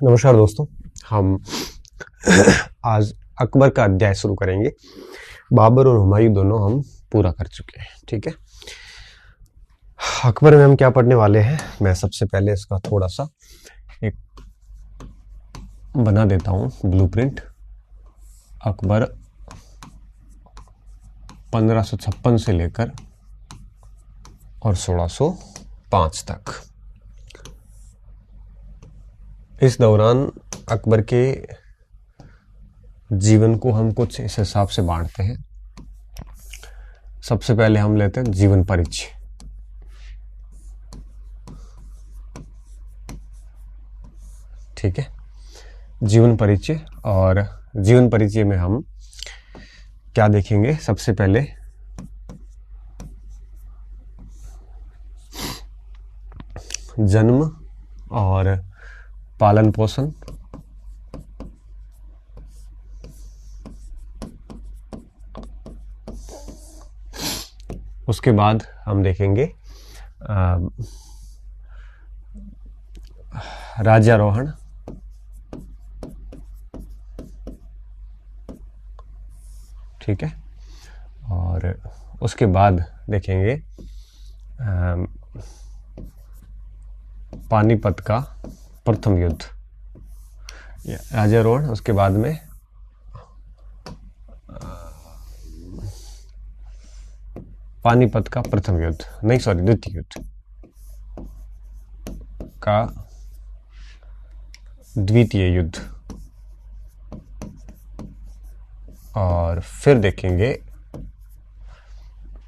नमस्कार दोस्तों, हम आज अकबर का अध्याय शुरू करेंगे। बाबर और हुमायूं दोनों हम पूरा कर चुके हैं। ठीक है, अकबर में हम क्या पढ़ने वाले हैं, मैं सबसे पहले इसका थोड़ा सा एक बना देता हूँ ब्लूप्रिंट। अकबर 1556 से लेकर और 1605 तक। इस दौरान अकबर के जीवन को हम कुछ इस हिसाब से बांटते हैं। सबसे पहले हम लेते हैं जीवन परिचय। ठीक है, जीवन परिचय। और जीवन परिचय में हम क्या देखेंगे, सबसे पहले जन्म और पालन पोषण, उसके बाद हम देखेंगे राज्यारोहण, ठीक है, और उसके बाद देखेंगे पानीपत का प्रथम युद्ध। राज्यारोहण, उसके बाद में पानीपत का प्रथम युद्ध, नहीं सॉरी द्वितीय युद्ध का द्वितीय युद्ध, और फिर देखेंगे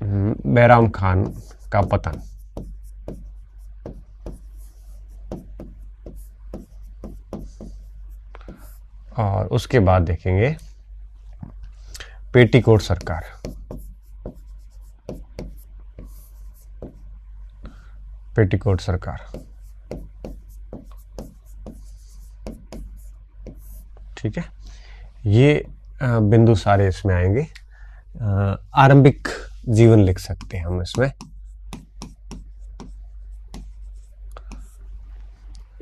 बैराम खान का पतन। और उसके बाद देखेंगे पेटीकोट सरकार। पेटीकोट सरकार, ठीक है, ये बिंदु सारे इसमें आएंगे। आरंभिक जीवन लिख सकते हैं हम इसमें।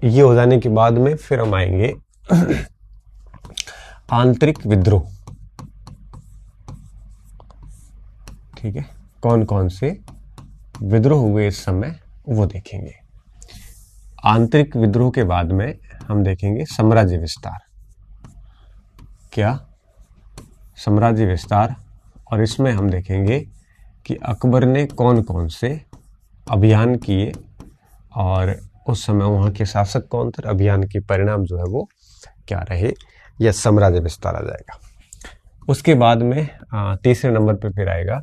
ये हो जाने के बाद में फिर हम आएंगे आंतरिक विद्रोह। ठीक है, कौन कौन से विद्रोह हुए इस समय वो देखेंगे। आंतरिक विद्रोह के बाद में हम देखेंगे साम्राज्य विस्तार। क्या? साम्राज्य विस्तार। और इसमें हम देखेंगे कि अकबर ने कौन कौन से अभियान किए और उस समय वहाँ के शासक कौन थे, अभियान के परिणाम जो है वो क्या रहे। यह साम्राज्य विस्तार आ जाएगा। उसके बाद में तीसरे नंबर पे फिर आएगा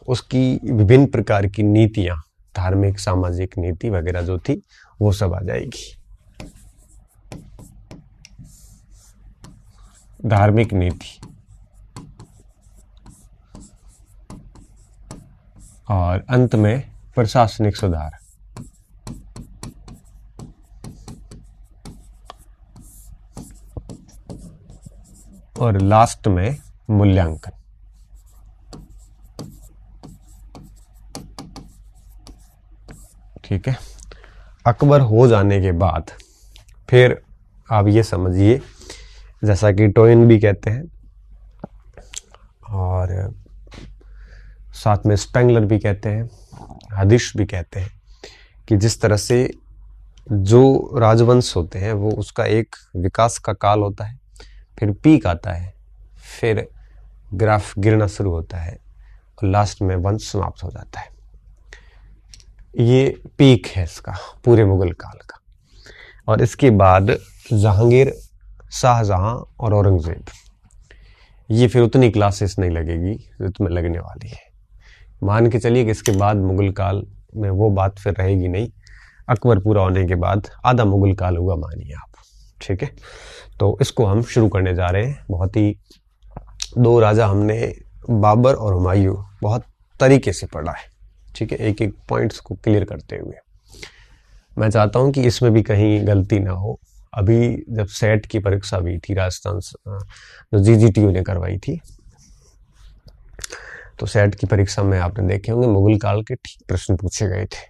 उसकी विभिन्न प्रकार की नीतियाँ, धार्मिक सामाजिक नीति वगैरह जो थी वो सब आ जाएगी। धार्मिक नीति और अंत में प्रशासनिक सुधार। और लास्ट में मूल्यांकन। ठीक है, अकबर हो जाने के बाद फिर आप ये समझिए, जैसा कि टोइन भी कहते हैं और साथ में स्पेंगलर भी कहते हैं, हदिश भी कहते हैं, कि जिस तरह से जो राजवंश होते हैं वो उसका एक विकास का काल होता है, फिर पीक आता है, फिर ग्राफ गिरना शुरू होता है और लास्ट में वंश समाप्त हो जाता है। ये पीक है इसका पूरे मुगल काल का। और इसके बाद जहांगीर, शाहजहां और औरंगजेब, ये फिर उतनी क्लासेस नहीं लगेगी जितनी लगने वाली है। मान के चलिए कि इसके बाद मुगल काल में वो बात फिर रहेगी नहीं। अकबर पूरा होने के बाद आधा मुगल काल हुआ मानिए आप। ठीक है, तो इसको हम शुरू करने जा रहे हैं। बहुत ही दो राजा हमने बाबर और हुमायूं बहुत तरीके से पढ़ा है। ठीक है, एक एक पॉइंट्स को क्लियर करते हुए मैं चाहता हूं कि इसमें भी कहीं गलती ना हो। अभी जब सेट की परीक्षा हुई थी, राजस्थान जो जीजीटीयू ने करवाई थी, तो सेट की परीक्षा में आपने देखे होंगे मुगल काल के ठीक प्रश्न पूछे गए थे।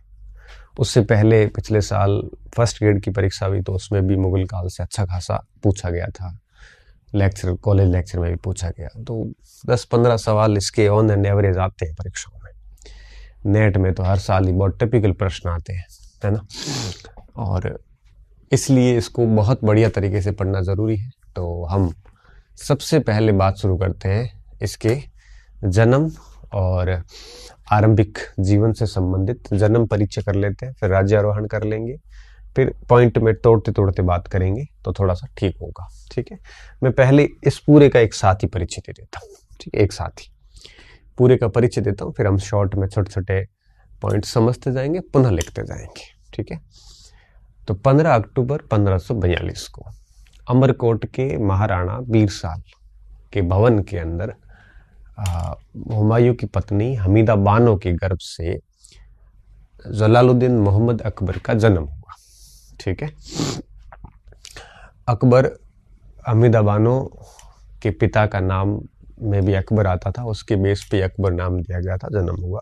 उससे पहले पिछले साल फर्स्ट ग्रेड की परीक्षा हुई तो उसमें भी मुगल काल से अच्छा खासा पूछा गया था, लेक्चर कॉलेज लेक्चर में भी पूछा गया। तो 10-15 सवाल इसके ऑन एंड एवरेज आते हैं परीक्षाओं में। नेट में तो हर साल ही बहुत टिपिकल प्रश्न आते हैं, है ना। और इसलिए इसको बहुत बढ़िया तरीके से पढ़ना ज़रूरी है। तो हम सबसे पहले बात शुरू करते हैं इसके जन्म और आरंभिक जीवन से संबंधित जन्म परिचय कर लेते हैं, फिर राज्यारोहण कर लेंगे, फिर पॉइंट में तोड़ते तोड़ते बात करेंगे तो थोड़ा सा ठीक होगा। ठीक है, मैं पहले इस पूरे का एक साथ ही परिचय दे देता हूँ। ठीक है, एक साथ ही पूरे का परिचय देता हूँ, फिर हम शॉर्ट में छोटे छोटे पॉइंट समझते जाएंगे, पुनः लिखते जाएंगे। ठीक है, तो 15 अक्टूबर 1542 को अमरकोट के महाराणा बीरसाल के भवन के अंदर हुमायूं की पत्नी हमीदा बानो के गर्भ से जलालुद्दीन मोहम्मद अकबर का जन्म हुआ। ठीक है, अकबर हमीदा बानो के पिता का नाम में भी अकबर आता था, उसके बेस पे अकबर नाम दिया गया था, जन्म हुआ।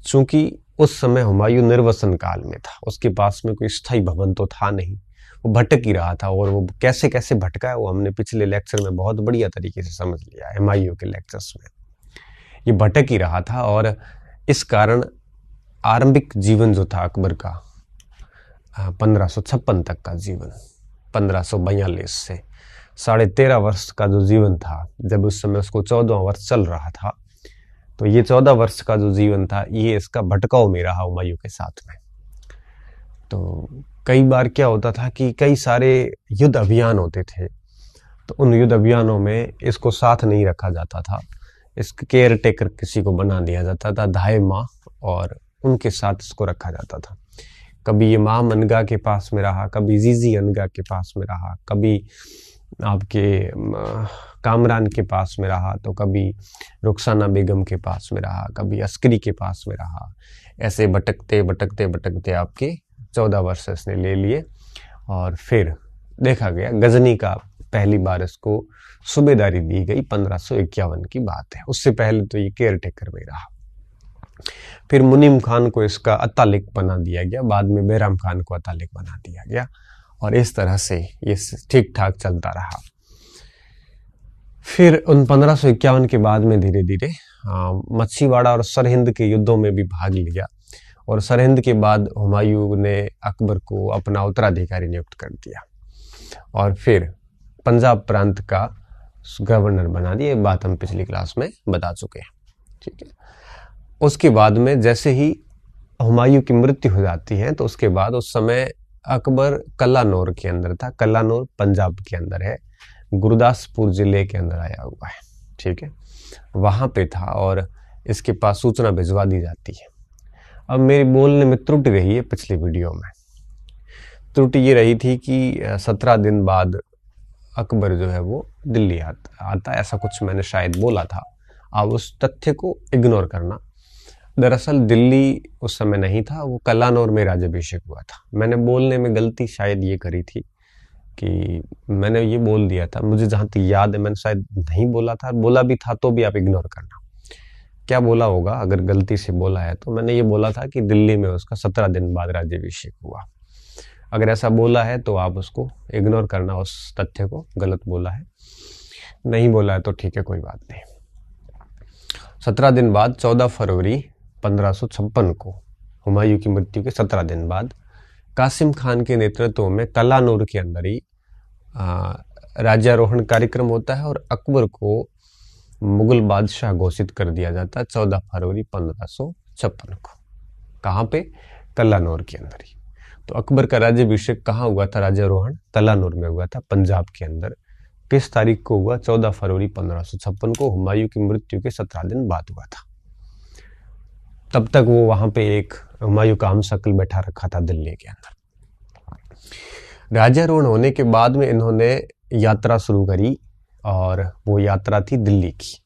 चूंकि उस समय हुमायूं निर्वसन काल में था, उसके पास में कोई स्थायी भवन तो था नहीं, वो भटक ही रहा था। और वो कैसे कैसे भटका है वो हमने पिछले लेक्चर में बहुत बढ़िया तरीके से समझ लिया है, हुमायूं के लेक्चर्स में। ये भटक ही रहा था और इस कारण आरंभिक जीवन जो था अकबर का 1556 तक का जीवन, 1542 से 13.5 वर्ष का जो जीवन था, जब उस समय उसको 14वां वर्ष चल रहा था, तो ये 14 वर्ष का जो जीवन था ये इसका भटकाव में रहा हुमायूं के साथ में। तो कई बार क्या होता था कि कई सारे युद्ध अभियान होते थे, तो उन युद्ध अभियानों में इसको साथ नहीं रखा जाता था, इसके केयर टेकर किसी को बना दिया जाता था, धाय माँ, और उनके साथ इसको रखा जाता था। कभी ये माम अनगा के पास में रहा, कभी जीजी अनगा के पास में रहा, कभी आपके कामरान के पास में रहा, तो कभी रुखसाना बेगम के पास में रहा, कभी अस्करी के पास में रहा। ऐसे भटकते भटकते भटकते आपके 14 वर्ष इसने ले लिए। और फिर देखा गया गजनी का पहली बार इसको सूबेदारी दी गई, 1551 की बात है। उससे पहले तो ये केयर टेकर में रहा। फिर मुनीम खान को इसका अतालिक बना दिया गया, बाद में बैराम खान को अतालिक बना दिया गया, और इस तरह से ये ठीक ठाक चलता रहा। फिर उन 1551 के बाद में धीरे धीरे मच्छीवाड़ा और सरहिंद के युद्धों में भी भाग लिया, और सरहिंद के बाद हुमायूं ने अकबर को अपना उत्तराधिकारी नियुक्त कर दिया, और फिर पंजाब प्रांत का गवर्नर बना दिया। ये बात हम पिछली क्लास में बता चुके हैं। ठीक है, उसके बाद में जैसे ही हुमायूं की मृत्यु हो जाती है, तो उसके बाद उस समय अकबर कल्लानौर के अंदर था। कल्लानौर पंजाब के अंदर है, गुरदासपुर जिले के अंदर आया हुआ है। ठीक है, वहां पे था और इसके पास सूचना भिजवा दी जाती है। अब मेरी बोलने में त्रुटि रही है, पिछली वीडियो में त्रुटि ये रही थी कि 17 दिन बाद अकबर जो है वो दिल्ली आता, ऐसा कुछ मैंने शायद बोला था। अब उस तथ्य को इग्नोर करना। दरअसल दिल्ली उस समय नहीं था, वो कल्लानौर में राज्याभिषेक हुआ था। मैंने बोलने में गलती शायद ये करी थी कि मैंने ये बोल दिया था, मुझे जहाँ तक याद है मैंने शायद नहीं बोला था, बोला भी था तो भी आप इग्नोर करना। क्या बोला होगा अगर गलती से बोला है तो? मैंने ये बोला था कि दिल्ली में उसका 17 दिन बाद राज्याभिषेक हुआ। अगर ऐसा बोला है तो आप उसको इग्नोर करना, उस तथ्य को। गलत बोला है, नहीं बोला है तो ठीक है, कोई बात नहीं। 17 दिन बाद 14 फरवरी 1556 को, हुमायूं की मृत्यु के 17 दिन बाद, कासिम खान के नेतृत्व में कल्लानौर के अंदर ही राज्यारोहण कार्यक्रम होता है और अकबर को मुगल बादशाह घोषित कर दिया जाता है 14 फरवरी 1556 को। कहाँ पे? कल्लानौर के अंदर ही। तो अकबर का राज्याभिषेक कहाँ हुआ था? राज्यारोहण कल्लानौर में हुआ था, पंजाब के अंदर। किस तारीख को हुआ? 14 फरवरी 1556 को, हुमायूं की मृत्यु के 17 दिन बाद हुआ था। तब तक वो वहां पे एक हुमायूं का हमशक्ल बैठा रखा था दिल्ली के अंदर। राज्यारोहण होने के बाद में इन्होंने यात्रा शुरू करी, और वो यात्रा थी दिल्ली की।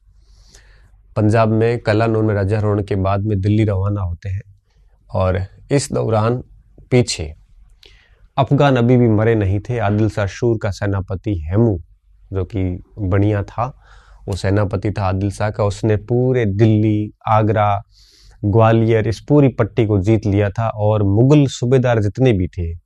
पंजाब में कल्लानौर में राज्यारोहण के बाद में दिल्ली रवाना होते हैं, और इस दौरान पीछे अफगान अभी भी मरे नहीं थे। आदिल शाह शूर का सेनापति हेमू, जो कि बढ़िया था, वो सेनापति था आदिल शाह का। उसने पूरे दिल्ली, आगरा, ग्वालियर, इस पूरी पट्टी को जीत लिया था। और मुगल सूबेदार जितने भी थे,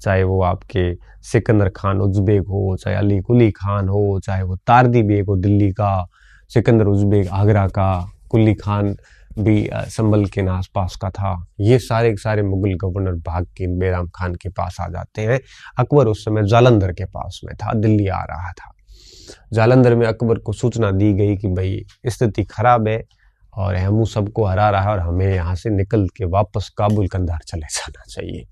चाहे वो आपके सिकंदर खान उज़्बेक हो, चाहे अली कुली खान हो, चाहे वो तारदी बेग हो दिल्ली का, सिकंदर उज़्बेक आगरा का, कुली खान भी संभल के आसपास का था, ये सारे सारे मुगल गवर्नर भाग के बैराम खान के पास आ जाते हैं। अकबर उस समय जालंधर के पास में था, दिल्ली आ रहा था। जालंधर में अकबर को सूचना दी गई कि भाई स्थिति खराब है और हेमू सबको हरा रहा है और हमें यहाँ से निकल के वापस काबुल कंधार चले जाना चाहिए।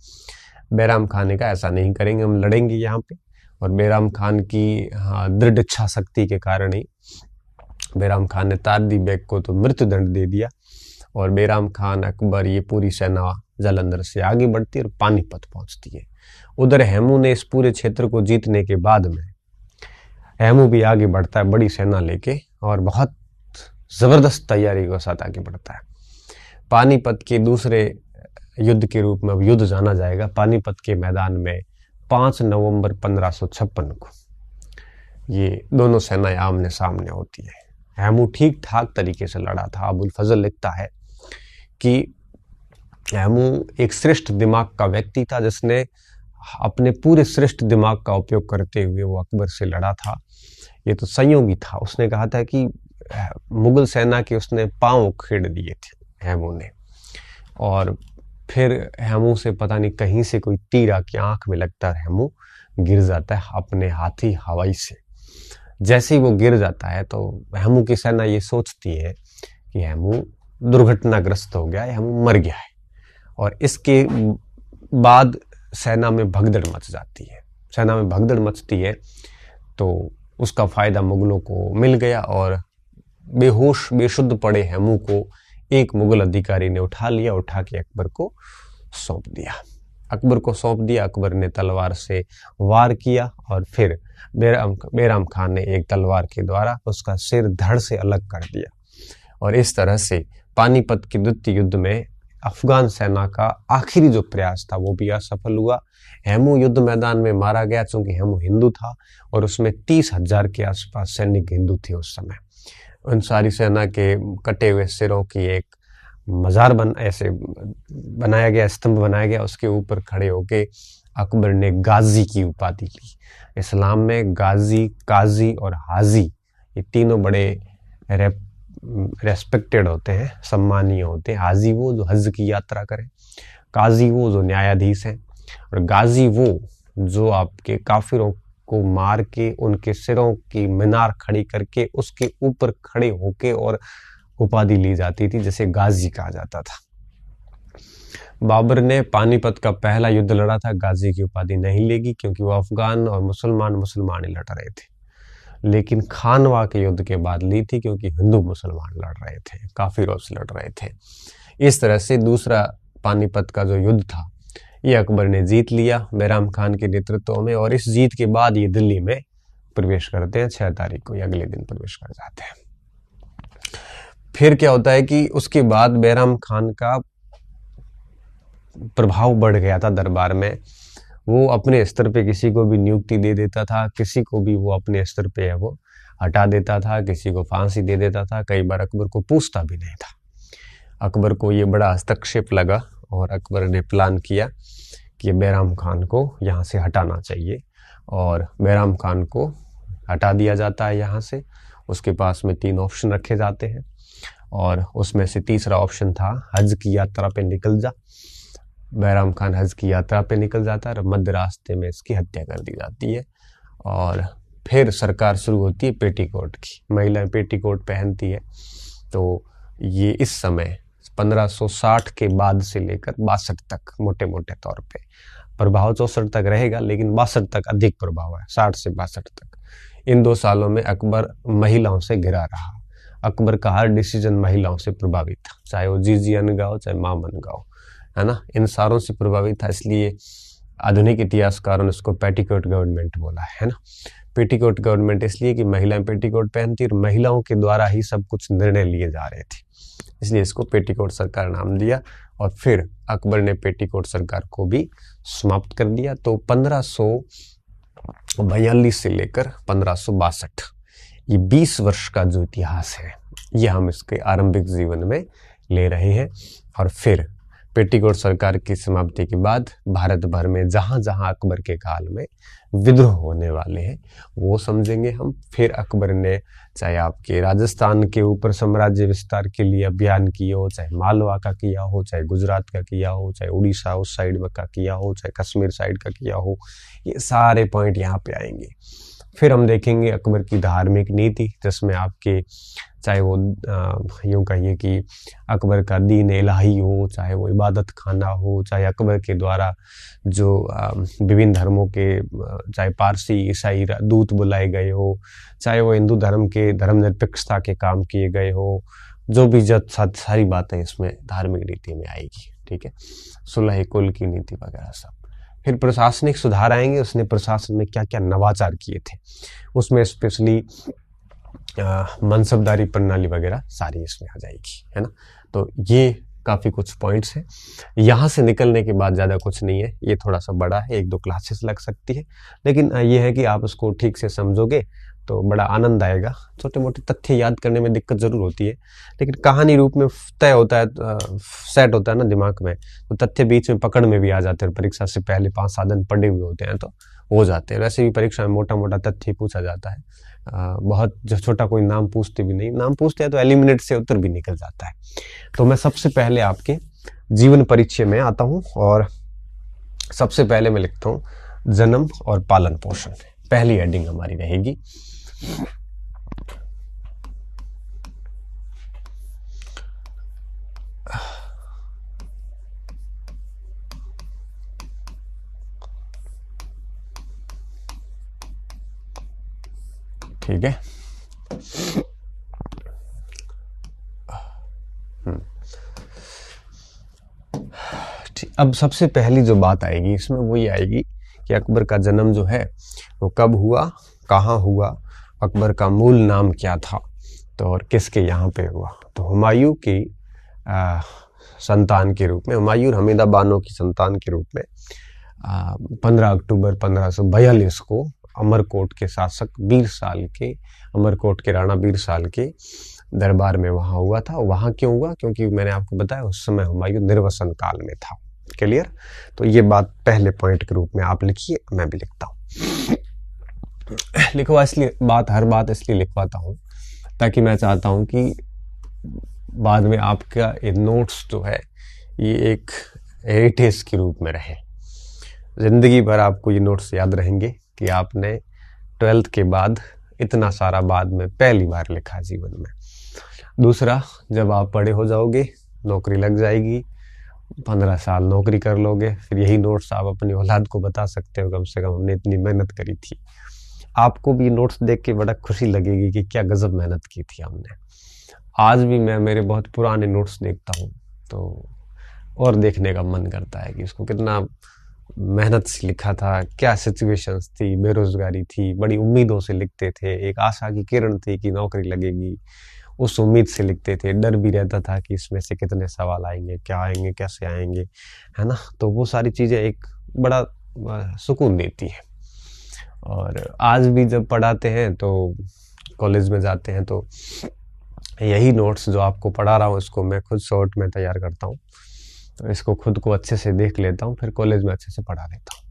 बैराम खान ने कहा ऐसा नहीं करेंगे, हम लड़ेंगे यहाँ पे। और बैराम खान की दृढ़ इच्छा शक्ति के कारण ही बैराम खान ने तारदी बेग को तो मृत्यु दंड दे दिया। और बैराम खान, अकबर, ये पूरी सेना जालंधर से आगे बढ़ती है और पानीपत पहुंचती है। उधर हेमू ने इस पूरे क्षेत्र को जीतने के बाद में हेमू भी आगे बढ़ता है बड़ी सेना लेके और बहुत जबरदस्त तैयारी के साथ आगे बढ़ता है। पानीपत के दूसरे युद्ध के रूप में अब युद्ध जाना जाएगा। पानीपत के मैदान में 5 नवंबर 1556 को ये दोनों सेनाएं आमने सामने होती है। हेमू ठीक ठाक तरीके से लड़ा था। अबुल फजल लिखता है कि हेमू एक श्रेष्ठ दिमाग का व्यक्ति था, जिसने अपने पूरे श्रेष्ठ दिमाग का उपयोग करते हुए वो अकबर से लड़ा था। ये तो संयोगी था। उसने कहा था कि मुगल सेना के उसने पांव उखेड़ दिए थे हेमू ने, और फिर हेमू से पता नहीं कहीं से कोई तीर आके आंख में लगता है, हेमू गिर जाता है अपने हाथी हवाई से। जैसे ही वो गिर जाता है तो हेमू की सेना ये सोचती है कि हेमू दुर्घटनाग्रस्त हो गया है, हेमू मर गया है। और इसके बाद सेना में भगदड़ मच जाती है। सेना में भगदड़ मचती है तो उसका फायदा मुगलों को मिल गया और बेहोश बेशुद्ध पड़े हेमू को एक मुगल अधिकारी ने उठा लिया, उठा के अकबर को सौंप दिया। अकबर को सौंप दिया। अकबर ने तलवार से वार किया और फिर बैराम खान ने एक तलवार के द्वारा उसका सिर धड़ से अलग कर दिया। और इस तरह से पानीपत के द्वितीय युद्ध में अफगान सेना का आखिरी जो प्रयास था वो भी असफल हुआ। हेमू युद्ध मैदान में मारा गया, चूंकि हेमू हिंदू था और उसमें 30,000 के आसपास सैनिक हिंदू थे उस समय। उन सारी सेना के कटे हुए सिरों की एक मजार ऐसे बनाया गया, स्तंभ बनाया गया। उसके ऊपर खड़े होके अकबर ने गाजी की उपाधि ली। इस्लाम में गाजी, काजी और हाजी, ये तीनों बड़े रेस्पेक्टेड होते हैं, सम्मानीय होते हैं। हाजी वो जो हज की यात्रा करें, काजी वो जो न्यायाधीश हैं, और गाजी वो जो आपके काफिरों को मार के उनके सिरों की मीनार खड़ी करके उसके ऊपर खड़े होके और उपाधि ली जाती थी, जिसे गाजी कहा जाता था। बाबर ने पानीपत का पहला युद्ध लड़ा था, गाजी की उपाधि नहीं लेगी क्योंकि वो अफगान और मुसलमान ही लड़ रहे थे। लेकिन खानवा के युद्ध के बाद ली थी क्योंकि हिंदू मुसलमान लड़ रहे थे, काफिरों से लड़ रहे थे। इस तरह से दूसरा पानीपत का जो युद्ध था ये अकबर ने जीत लिया बैराम खान के नेतृत्व में। और इस जीत के बाद ये दिल्ली में प्रवेश करते हैं 6 तारीख को, अगले दिन प्रवेश कर जाते हैं। फिर क्या होता है कि उसके बाद बैराम खान का प्रभाव बढ़ गया था दरबार में। वो अपने स्तर पे किसी को भी नियुक्ति दे देता था, किसी को भी वो अपने स्तर पे है वो हटा देता था, किसी को फांसी दे देता था। कई बार अकबर को पूछता भी नहीं था। अकबर को ये बड़ा हस्तक्षेप लगा और अकबर ने प्लान किया कि बैराम खान को यहाँ से हटाना चाहिए, और बैराम खान को हटा दिया जाता है यहाँ से। उसके पास में 3 ऑप्शन रखे जाते हैं और उसमें से तीसरा ऑप्शन था हज की यात्रा पे निकल जा। बैराम खान हज की यात्रा पे निकल जाता है और मध्य रास्ते में इसकी हत्या कर दी जाती है। और फिर सरकार शुरू होती है पेटीकोट की। महिलाएं पेटीकोट पहनती है। तो ये इस समय 1560 के बाद से लेकर 62 तक मोटे मोटे तौर पे प्रभाव 64 तक रहेगा, लेकिन 62 तक अधिक प्रभाव है, 60 से 62 तक। इन 2 सालों में अकबर महिलाओं से घिरा रहा। अकबर का हर डिसीजन महिलाओं से प्रभावित था, चाहे वो जीजी अनगा हो चाहे माम अनगा हो, है ना, इन सारों से प्रभावित था। इसलिए आधुनिक इतिहासकारों ने इसको पेटीकोट गवर्नमेंट बोला है ना। पेटीकोट गवर्नमेंट इसलिए कि महिलाएं पेटीकोट पहनती और महिलाओं के द्वारा ही सब कुछ निर्णय लिए जा रहे थे, इसलिए इसको पेटीकोट सरकार नाम दिया। और फिर अकबर ने पेटीकोट सरकार को भी समाप्त कर दिया। तो 1542 से लेकर 1562 ये 20 वर्ष का जो इतिहास है, ये हम इसके आरंभिक जीवन में ले रहे हैं। और फिर पेटीकोट सरकार की समाप्ति के बाद भारत भर में जहां जहां अकबर के काल में विद्रोह होने वाले हैं वो समझेंगे हम। फिर अकबर ने चाहे आपके राजस्थान के ऊपर साम्राज्य विस्तार के लिए अभियान किया हो, चाहे मालवा का किया हो, चाहे गुजरात का किया हो, चाहे उड़ीसा उस साइड में का किया हो, चाहे कश्मीर साइड का किया हो, ये सारे पॉइंट यहाँ पे आएंगे। फिर हम देखेंगे अकबर की धार्मिक नीति, जिसमें आपके चाहे वो यूं कहिए कि अकबर का दीन इलाही हो, चाहे वो इबादत खाना हो, चाहे अकबर के द्वारा जो विभिन्न धर्मों के चाहे पारसी ईसाई दूत बुलाए गए हो, चाहे वो हिंदू धर्म के धर्मनिरपेक्षता के काम किए गए हो, जो भी सारी बातें इसमें धार्मिक नीति में आएगी। ठीक है, सुलह कुल की नीति वगैरह सब। फिर प्रशासनिक सुधार आएंगे, उसने प्रशासन में क्या क्या नवाचार किए थे, उसमें स्पेशली मनसबदारी प्रणाली वगैरह सारी इसमें आ जाएगी, है ना। तो ये काफी कुछ पॉइंट्स हैं। यहाँ से निकलने के बाद ज़्यादा कुछ नहीं है, ये थोड़ा सा बड़ा है, 1-2 क्लासेस लग सकती है, लेकिन ये है कि आप उसको ठीक से समझोगे तो बड़ा आनंद आएगा। छोटे मोटे तथ्य याद करने में दिक्कत जरूर होती है, लेकिन कहानी रूप में तय होता है, सेट होता है ना दिमाग में, तो तथ्य बीच में पकड़ में भी आ जाते हैं। परीक्षा से पहले 5-7 दिन पढ़े हुए होते हैं तो हो जाते हैं। वैसे भी परीक्षा में मोटा मोटा तथ्य पूछा जाता है, बहुत जो छोटा कोई नाम पूछते भी नहीं, नाम पूछते हैं तो एलिमिनेट से उत्तर भी निकल जाता है। तो मैं सबसे पहले आपके जीवन परिचय में आता हूँ और सबसे पहले मैं लिखता हूँ जन्म और पालन पोषण। पहली हेडिंग हमारी रहेगी ठीक है। अब सबसे पहली जो बात आएगी इसमें वो ये आएगी कि अकबर का जन्म जो है वो कब हुआ, कहाँ हुआ, अकबर का मूल नाम क्या था, तो और किसके यहाँ पे हुआ। तो हुमायूं की संतान के रूप में, हुमायूं और हमीदा बानो की संतान के रूप में 15 अक्टूबर 1542 को अमरकोट के शासक बीरसाल के, अमरकोट के राणा बीरसाल के दरबार में वहां हुआ था। वहां क्यों हुआ, क्योंकि मैंने आपको बताया उस समय हुमायूं निर्वसन काल में था। क्लियर। तो ये बात पहले पॉइंट के रूप में आप लिखिए, मैं भी लिखता हूँ। लिखवा इसलिए हर बात इसलिए लिखवाता हूँ ताकि मैं चाहता हूँ कि बाद में आपका ये नोट्स जो है ये एक हेरिटेज के रूप में रहे। जिंदगी भर आपको ये नोट्स याद रहेंगे कि आपने 12th के बाद इतना सारा बाद में पहली बार लिखा जीवन में। दूसरा, जब आप बड़े हो जाओगे, नौकरी लग जाएगी, 15 साल नौकरी कर लोगे, फिर यही नोट्स आप अपनी औलाद को बता सकते हो, कम से कम हमने इतनी मेहनत करी थी। आपको भी नोट्स देख के बड़ा खुशी लगेगी कि क्या गजब मेहनत की थी हमने। आज भी मैं मेरे बहुत पुराने नोट्स देखता हूँ तो और देखने का मन करता है कि इसको कितना मेहनत से लिखा था, क्या सिचुएशंस थी, बेरोजगारी थी, बड़ी उम्मीदों से लिखते थे, एक आशा की किरण थी कि नौकरी लगेगी, उस उम्मीद से लिखते थे। डर भी रहता था कि इसमें से कितने सवाल आएंगे, क्या आएंगे, कैसे आएंगे, है ना। तो वो सारी चीज़ें एक बड़ा सुकून देती है। और आज भी जब पढ़ाते हैं तो कॉलेज में जाते हैं तो यही नोट्स जो आपको पढ़ा रहा हूँ इसको मैं खुद शॉर्ट में तैयार करता हूँ, तो इसको खुद को अच्छे से देख लेता हूँ, फिर कॉलेज में अच्छे से पढ़ा लेता हूँ,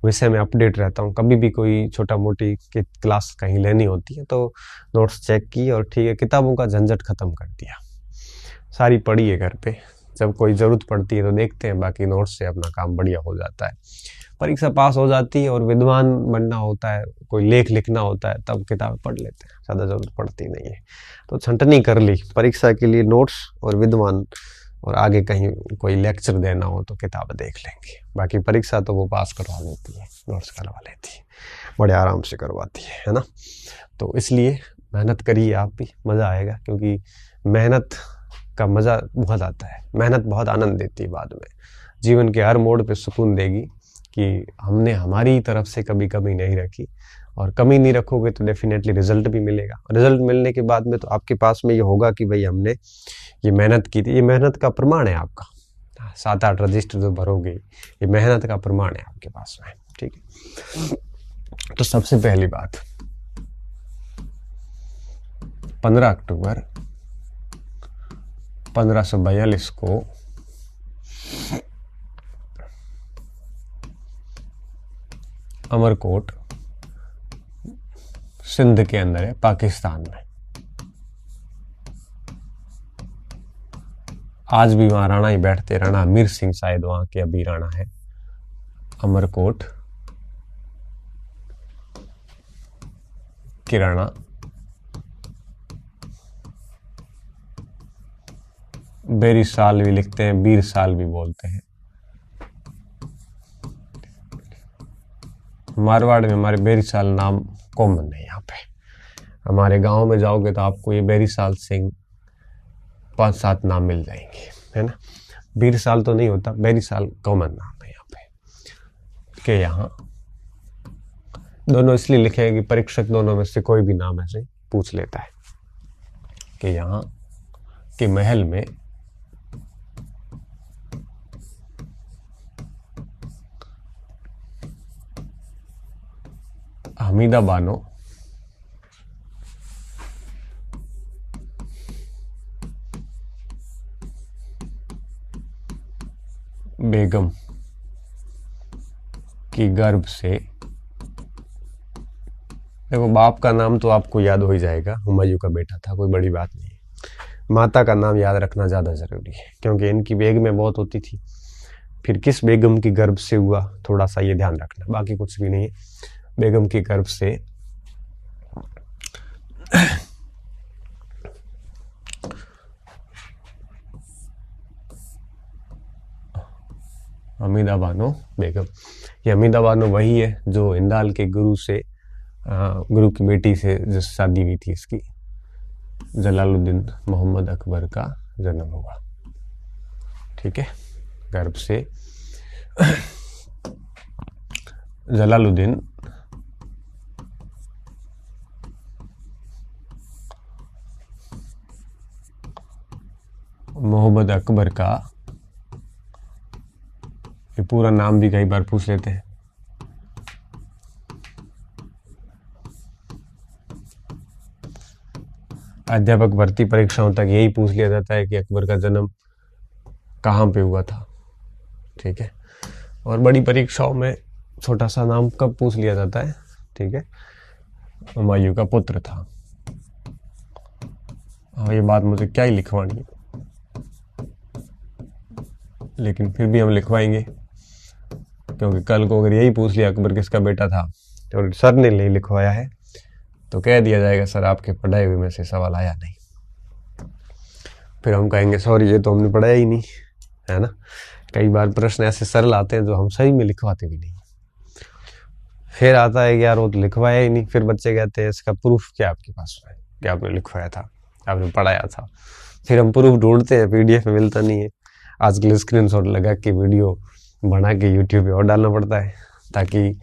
विषय में अपडेट रहता हूँ। कभी भी कोई छोटा मोटी की क्लास कहीं लेनी होती है तो नोट्स चेक की और ठीक है, किताबों का झंझट खत्म कर दिया, सारी पढ़ी है घर पे, जब कोई ज़रूरत पड़ती है तो देखते हैं, बाकी नोट्स से अपना काम बढ़िया हो जाता है। परीक्षा पास हो जाती है और विद्वान बनना होता है, कोई लेख लिखना होता है, तब किताब पढ़ लेते हैं, ज़्यादा ज़रूरत पड़ती नहीं है। तो छंटनी कर ली परीक्षा के लिए नोट्स और विद्वान, और आगे कहीं कोई लेक्चर देना हो तो किताब देख लेंगे। बाकी परीक्षा तो वो पास करवा लेती है, नोट्स करवा लेती है, बड़े आराम से करवाती है ना। तो इसलिए मेहनत करिए आप भी, मज़ा आएगा, क्योंकि मेहनत का मज़ा बहुत आता है, मेहनत बहुत आनंद देती है बाद में, जीवन के हर मोड़ पे सुकून देगी कि हमने हमारी तरफ से कभी कमी नहीं रखी, और कमी नहीं रखोगे तो डेफिनेटली रिजल्ट भी मिलेगा। रिजल्ट मिलने के बाद में तो आपके पास में ये होगा कि भाई हमने ये मेहनत की थी, ये मेहनत का प्रमाण है आपका। 7-8 रजिस्टर जो भरोगे ये मेहनत का प्रमाण है आपके पास में, ठीक है। तो सबसे पहली बात, 15 अक्टूबर 1542 को अमरकोट सिंध के अंदर है, पाकिस्तान में। आज भी वहां राणा ही बैठते, राणा अमीर सिंह शायद वहां के अभी राणा है। अमरकोट के राणा बेरी साल भी लिखते हैं, बीर साल भी बोलते हैं। मारवाड़ में हमारे बेरी साल नाम कॉमन है। यहाँ पे हमारे गांव में जाओगे तो आपको ये बेरी साल सिंह 5-7 नाम मिल जाएंगे, है ना। बीर साल तो नहीं होता, बेरी साल कॉमन नाम है यहाँ पे। के यहाँ दोनों इसलिए लिखे हैं कि परीक्षक दोनों में से कोई भी नाम ऐसे पूछ लेता है कि यहाँ के महल में हमीदा बानो बेगम की गर्भ से, देखो बाप का नाम तो आपको याद हो ही जाएगा, हुमायूं का बेटा था, कोई बड़ी बात नहीं है। माता का नाम याद रखना ज़्यादा ज़रूरी है क्योंकि इनकी बेगमें बहुत होती थी। फिर किस बेगम की गर्भ से हुआ, थोड़ा सा ये ध्यान रखना, बाकी कुछ भी नहीं है। बेगम की गर्भ से हमीदा बानो बेगम। ये हमीदा बानो वही है जो इंदाल के गुरु की बेटी से जो शादी हुई थी, इसकी जलालुद्दीन मोहम्मद अकबर का जन्म हुआ। ठीक है, गर्भ से जलालुद्दीन मोहम्मद अकबर का, ये पूरा नाम भी कई बार पूछ लेते हैं। अध्यापक भर्ती परीक्षाओं तक यही पूछ लिया जाता है कि अकबर का जन्म कहाँ पे हुआ था। ठीक है, और बड़ी परीक्षाओं में छोटा सा नाम कब पूछ लिया जाता है। ठीक है, हुमायूं का पुत्र था। हाँ, ये बात मुझे क्या ही लिखवानी है, लेकिन फिर भी हम लिखवाएंगे क्योंकि कल को अगर यही पूछ लिया अकबर किसका बेटा था और सर ने नहीं लिखवाया है तो कह दिया जाएगा सर आपके पढ़ाए हुए में से सवाल आया नहीं। फिर हम कहेंगे सॉरी ये तो हमने पढ़ाया ही नहीं, है ना। कई बार प्रश्न ऐसे सरल आते हैं जो हम सही में लिखवाते भी नहीं। फिर आता है कि यार वो तो लिखवाया ही नहीं। फिर बच्चे कहते हैं इसका प्रूफ क्या आपके पास है कि आपने लिखवाया था, आपने पढ़ाया था। फिर हम प्रूफ ढूंढते हैं, PDF में मिलता नहीं है। आजकल स्क्रीनशॉट लगा के वीडियो बना के YouTube पे और डालना पड़ता है ताकि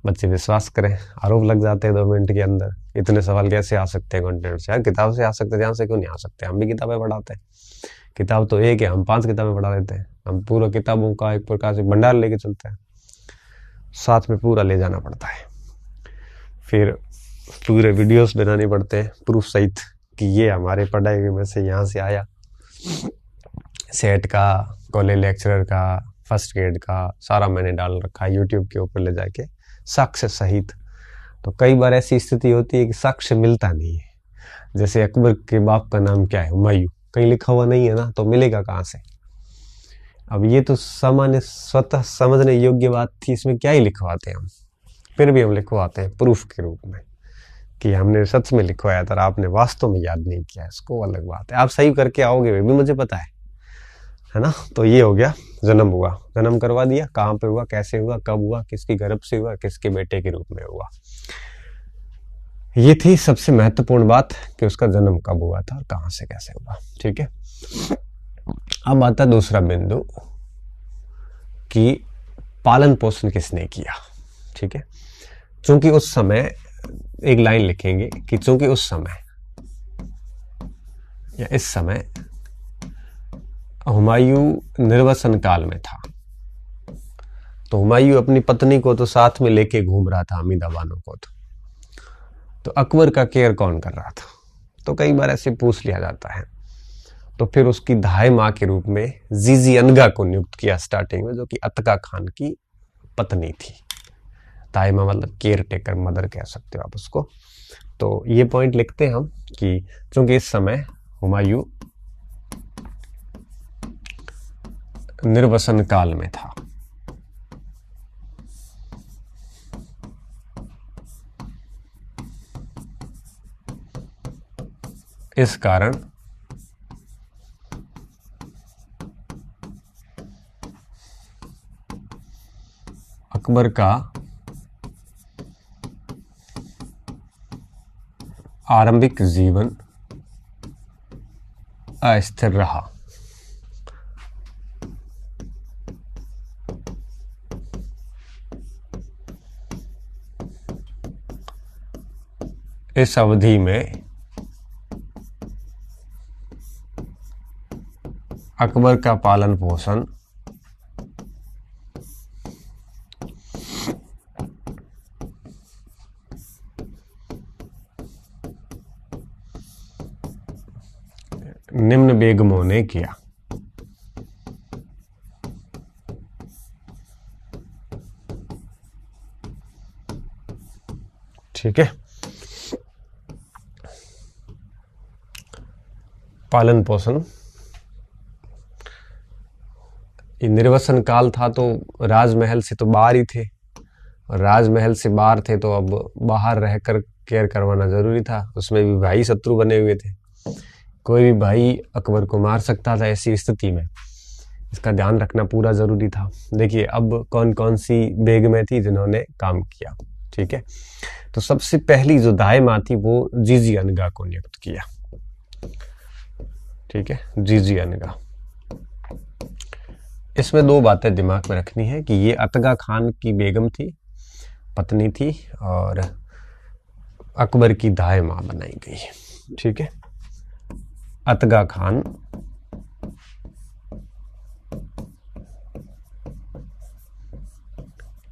बच्चे विश्वास करें। आरोप लग जाते हैं 2 मिनट के अंदर, इतने सवाल कैसे आ सकते हैं कंटेंट से। यार किताब से आ सकते हैं, ध्यान से क्यों नहीं आ सकते। हम भी किताबें पढ़ाते हैं, किताब तो एक है, हम 5 किताबें पढ़ा देते हैं। हम पूरा किताबों का एक प्रकार से भंडार लेके चलते हैं, साथ में पूरा ले जाना पड़ता है। फिर पूरे वीडियोस बनाने पड़ते हैं प्रूफ सहित कि ये हमारे पढ़ाई में से यहाँ से आया। सेट का, कॉलेज लेक्चरर का, फर्स्ट ग्रेड का सारा मैंने डाल रखा है यूट्यूब के ऊपर ले जाके साक्ष्य सहित। तो कई बार ऐसी स्थिति होती है कि साक्ष्य मिलता नहीं है। जैसे अकबर के बाप का नाम क्या है, हुमायूं, कहीं लिखा हुआ नहीं है ना, तो मिलेगा कहाँ से। अब ये तो सामान्य स्वतः समझने योग्य बात थी, इसमें क्या ही लिखवाते हैं हम। फिर भी हम लिखवाते हैं प्रूफ के रूप में कि हमने सच में लिखवाया था, आपने वास्तव में याद नहीं किया, इसको अलग बात है। आप सही करके आओगे वे भी मुझे पता है ना। तो ये हो गया, जन्म हुआ, जन्म करवा दिया, कहाँ पे हुआ, कैसे हुआ, कब हुआ, किसकी गर्भ से हुआ, किसके बेटे के रूप में हुआ। ये थी सबसे महत्वपूर्ण बात कि उसका जन्म कब हुआ था और कहाँ से कैसे हुआ। ठीक है, अब आता दूसरा बिंदु कि पालन पोषण किसने किया। ठीक है, चूंकि उस समय एक लाइन लिखेंगे कि चूंकि उस समय या इस समय हुमायूं निर्वासन काल में था, तो हुमायूं अपनी पत्नी को तो साथ में लेके घूम रहा था, हमीदा बानो को। तो अकबर का केयर कौन कर रहा था। तो कई बार ऐसे पूछ लिया जाता है। तो फिर उसकी धाय माँ के रूप में जीजी अनगा को नियुक्त किया स्टार्टिंग में, जो कि अतका खान की पत्नी थी। धाय माँ मतलब केयर टेकर मदर कह सकते हो आप उसको। तो ये पॉइंट लिखते हैं हम कि चूंकि इस समय हुमायूं निर्वसन काल में था, इस कारण अकबर का आरंभिक जीवन अस्थिर रहा। इस अवधि में अकबर का पालन पोषण निम्न बेगमों ने किया। ठीक है, पालन पोषण। ये निर्वसन काल था तो राजमहल से तो बाहर ही थे, और राजमहल से बाहर थे तो अब बाहर रहकर केयर करवाना जरूरी था। उसमें भी भाई शत्रु बने हुए थे, कोई भी भाई अकबर को मार सकता था। ऐसी स्थिति में इसका ध्यान रखना पूरा जरूरी था। देखिए अब कौन कौन सी बेगमें थी जिन्होंने काम किया। ठीक है, तो सबसे पहली जो दाई माँ थी वो जीजी अनगा को नियुक्त किया। ठीक है, जीजी अनगा। इसमें दो बातें दिमाग में रखनी है कि ये अतगा खान की बेगम थी, पत्नी थी, और अकबर की दाई माँ बनाई गई। ठीक है, अतगा खान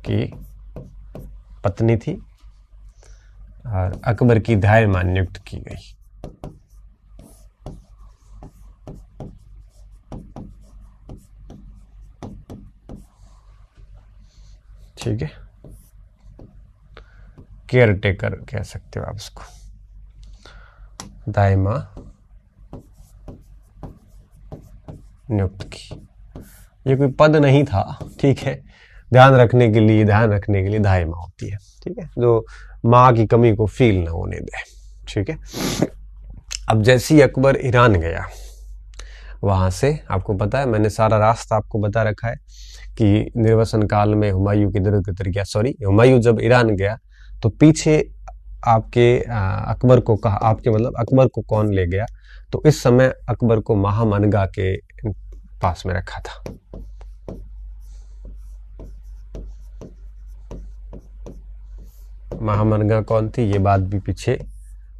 की पत्नी थी और अकबर की दाई माँ नियुक्त की गई। ठीक है, केयर टेकर कह सकते हो आप उसको, दाई माँ नियुक्त की। ये कोई पद नहीं था, ठीक है, ध्यान रखने के लिए दाई माँ होती है। ठीक है, जो माँ की कमी को फील ना होने दे। ठीक है, अब जैसे ही अकबर ईरान गया, वहां से आपको पता है, मैंने सारा रास्ता आपको बता रखा है कि निर्वसन काल में हुमायूं की दर गया। सॉरी, हुमायूं जब ईरान गया तो पीछे आपके अकबर को कहा, आपके मतलब अकबर को कौन ले गया, तो इस समय अकबर को महामनगा के पास में रखा था। महामनगा कौन थी, ये बात भी पीछे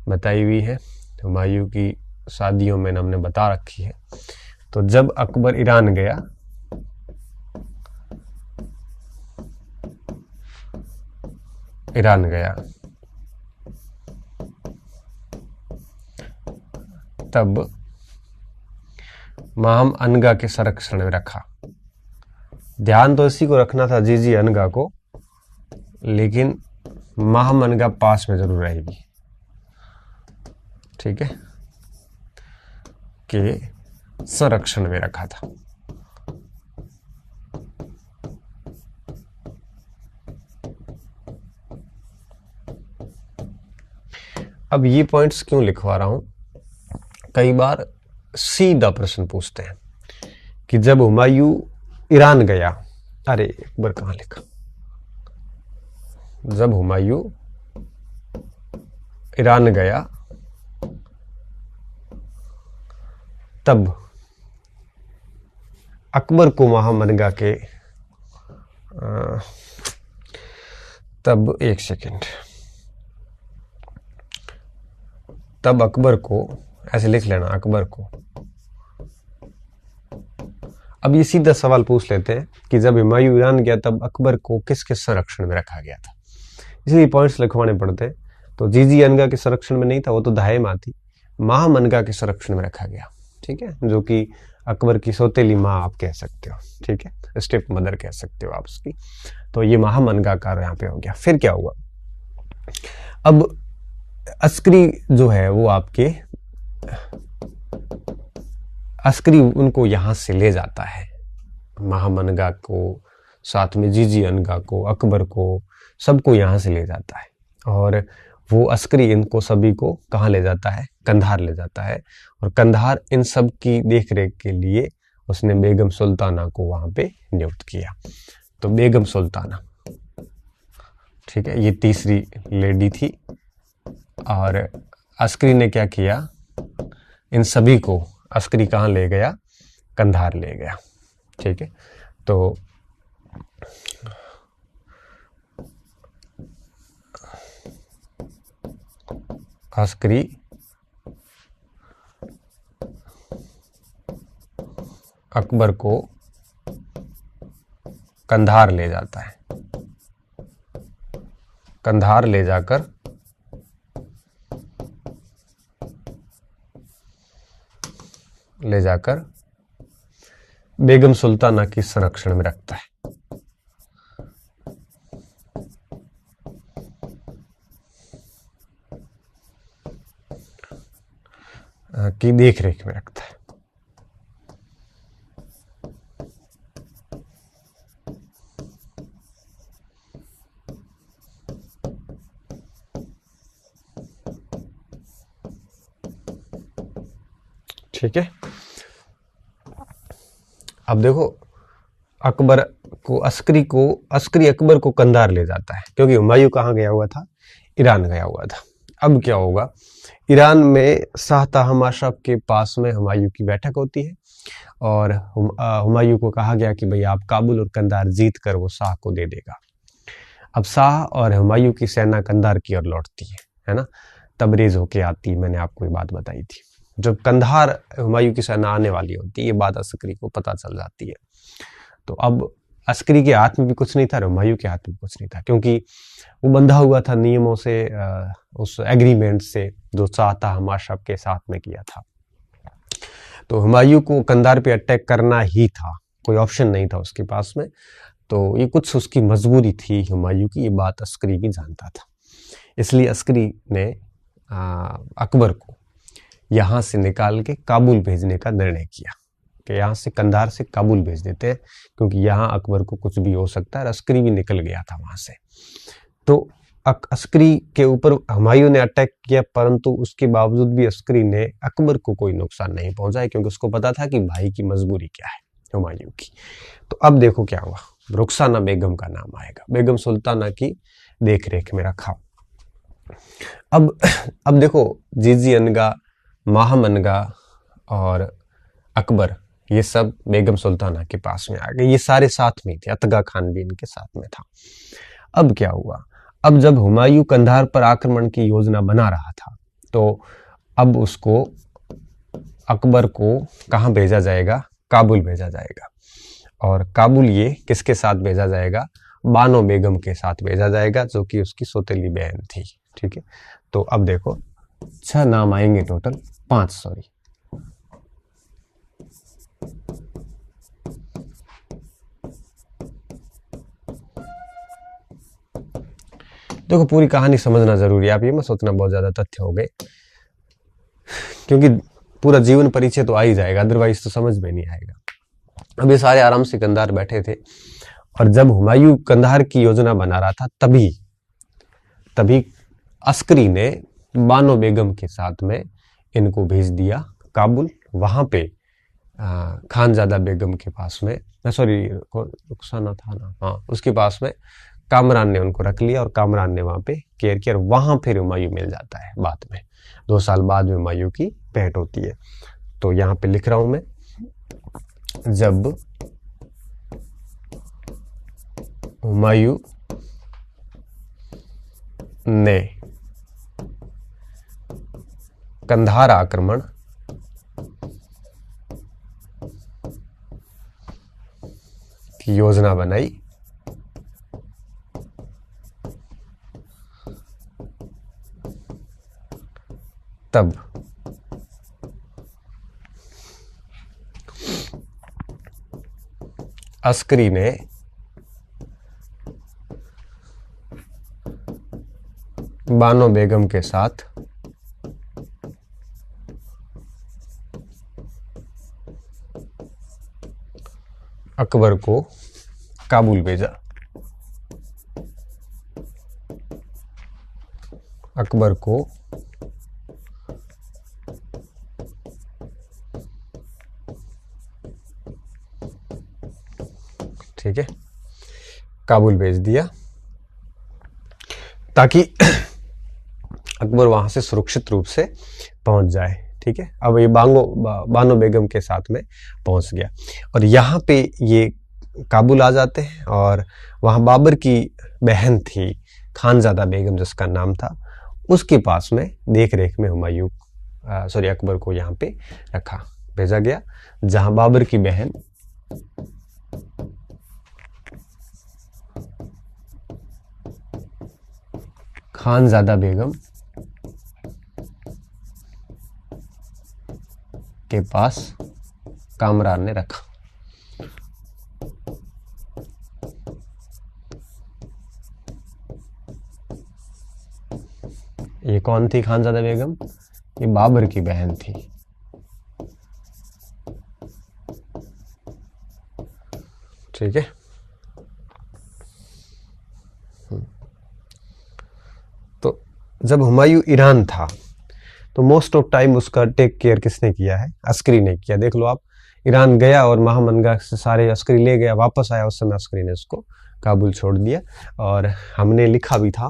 बताई हुई है, हुमायूं की शादियों में हमने बता रखी है। तो जब अकबर ईरान गया तब माहम अनगा के संरक्षण में रखा। ध्यान तो इसी को रखना था, जीजी अनगा को, लेकिन माहम अनगा पास में जरूर रहेगी। ठीक है, के संरक्षण में रखा था। अब ये पॉइंट्स क्यों लिखवा रहा हूं, कई बार सीधा प्रश्न पूछते हैं कि जब हुमायूं ईरान गया, अरे एक बार कहां लिखा, जब हुमायूं ईरान गया तब अकबर को महामनगा के तब एक सेकेंड, तब अकबर को, ऐसे लिख लेना अकबर को। अब ये सीधा सवाल पूछ लेते हैं कि जब हुमायूं ईरान गया तब अकबर को किसके संरक्षण में रखा गया था, इसलिए पॉइंट्स लिखवाने पड़ते हैं। तो जीजी अनगा के संरक्षण में नहीं था, वो तो दाई माँ थी, महामनगा के संरक्षण में रखा गया। ठीक है, जो कि अकबर की सौतेली माँ आप कह सकते हो, ठीक है, स्टेप मदर कह सकते हो आप उसकी। तो ये महामनगा का यहाँ पे हो गया। फिर क्या हुआ, अब अस्करी जो है वो आपके अस्करी उनको यहां से ले जाता है, महामनगा को, साथ में जीजी अनगा को, अकबर को, सबको यहां से ले जाता है। और वो अस्करी इनको सभी को कहाँ ले जाता है, कंधार ले जाता है। और कंधार इन सब की देख रेख के लिए उसने बेगम सुल्ताना को वहां पे नियुक्त किया। तो बेगम सुल्ताना, ठीक है, ये तीसरी लेडी थी। और अस्करी ने क्या किया, इन सभी को अस्करी कहाँ ले गया, कंधार ले गया, ठीक है। तो अस्करी अकबर को कंधार ले जाता है, कंधार ले जाकर बेगम सुल्ताना की संरक्षण में रखता है, की देख रेख में रखता है। ठीक है, अब देखो अकबर को अस्करी अकबर को कंधार ले जाता है, क्योंकि हुमायूं कहाँ गया हुआ था, ईरान गया हुआ था। अब क्या होगा, ईरान में शाह तहमाशब के पास में हुमायूं की बैठक होती है और हुमायूं को कहा गया कि भाई आप काबुल और कंधार जीत कर वो शाह को दे देगा। अब शाह और हुमायूं की सेना कंधार की ओर लौटती है ना, तबरेज होके आती, मैंने आपको ये बात बताई थी। जब कंधार हुमायूं की सेना आने वाली होती है, ये बात अस्करी को पता चल जाती है। तो अब अस्करी के हाथ में भी कुछ नहीं था, हुमायूं के हाथ में कुछ नहीं था, क्योंकि वो बंधा हुआ था नियमों से, उस एग्रीमेंट से जो शाह तहमाशब के साथ में किया था। तो हुमायूं को कंधार पे अटैक करना ही था, कोई ऑप्शन नहीं था उसके पास में। तो ये कुछ उसकी मजबूरी थी हुमायूं की, ये बात अस्करी भी जानता था। इसलिए अस्करी ने अकबर को यहाँ से निकाल के काबुल भेजने का निर्णय किया कि यहाँ से कंधार से काबुल भेज देते हैं, क्योंकि यहाँ अकबर को कुछ भी हो सकता है। अस्करी भी निकल गया था वहां से। तो अस्करी के ऊपर हुमायूं ने अटैक किया, परंतु उसके बावजूद भी अस्करी ने अकबर को कोई नुकसान नहीं पहुंचाया, क्योंकि उसको पता था कि भाई की मजबूरी क्या है, हुमायूं की। तो अब देखो क्या हुआ, रुखसाना बेगम का नाम आएगा, बेगम सुल्ताना की देख रेख में रखा। अब देखो जीजी अनगा, महामनगा और अकबर, ये सब बेगम सुल्ताना के पास में आ गए। ये सारे साथ में थे, अतगा खान भी इनके साथ में था। अब क्या हुआ, अब जब हुमायूं कंधार पर आक्रमण की योजना बना रहा था, तो अब उसको अकबर को कहाँ भेजा जाएगा, काबुल भेजा जाएगा। और काबुल ये किसके साथ भेजा जाएगा, बानो बेगम के साथ भेजा जाएगा, जो कि उसकी सौतेली बहन थी। ठीक है, तो अब देखो 6 नाम आएंगे टोटल, 5 सॉरी। देखो पूरी कहानी समझना जरूरी है, आप ये मत सोचना बहुत ज्यादा तथ्य हो गए, क्योंकि पूरा जीवन परिचय तो आ ही जाएगा, अदरवाइज तो समझ में नहीं आएगा। अब ये सारे आराम से कंधार बैठे थे, और जब हुमायूं कंधार की योजना बना रहा था, तभी अस्करी ने बानो बेगम के साथ में इनको भेज दिया काबुल। वहां पे खानजादा बेगम के पास में, सॉरी रुखसाना था ना, हाँ, उसके पास में कामरान ने उनको रख लिया, और कामरान ने वहां पे केयर किया। वहां फिर हुमायूं मिल जाता है बाद में, 2 साल बाद में हुमायूं की भेंट होती है। तो यहाँ पे लिख रहा हूं मैं, जब हुमायूं ने कंधार आक्रमण की योजना बनाई, तब अस्करी ने बानो बेगम के साथ अकबर को काबुल भेजा। अकबर को ठीक है काबुल भेज दिया ताकि अकबर वहां से सुरक्षित रूप से पहुंच जाए। ठीक है, अब ये बानो बेगम के साथ में पहुंच गया और यहाँ पे ये काबुल आ जाते हैं और वहाँ बाबर की बहन थी खानजादा बेगम जिसका नाम था, उसके पास में देख रेख में अकबर को यहाँ पे भेजा गया, जहां बाबर की बहन खानजादा बेगम के पास कामरान ने रखा। ये कौन थी खानजादा बेगम? ये बाबर की बहन थी। ठीक है, तो जब हुमायूं ईरान था तो मोस्ट ऑफ टाइम उसका टेक केयर किसने किया है? अस्करी ने किया। देख लो आप, ईरान गया और महामनगा से सारे अस्करी ले गया, वापस आया उस समय अस्करी ने उसको काबुल छोड़ दिया। और हमने लिखा भी था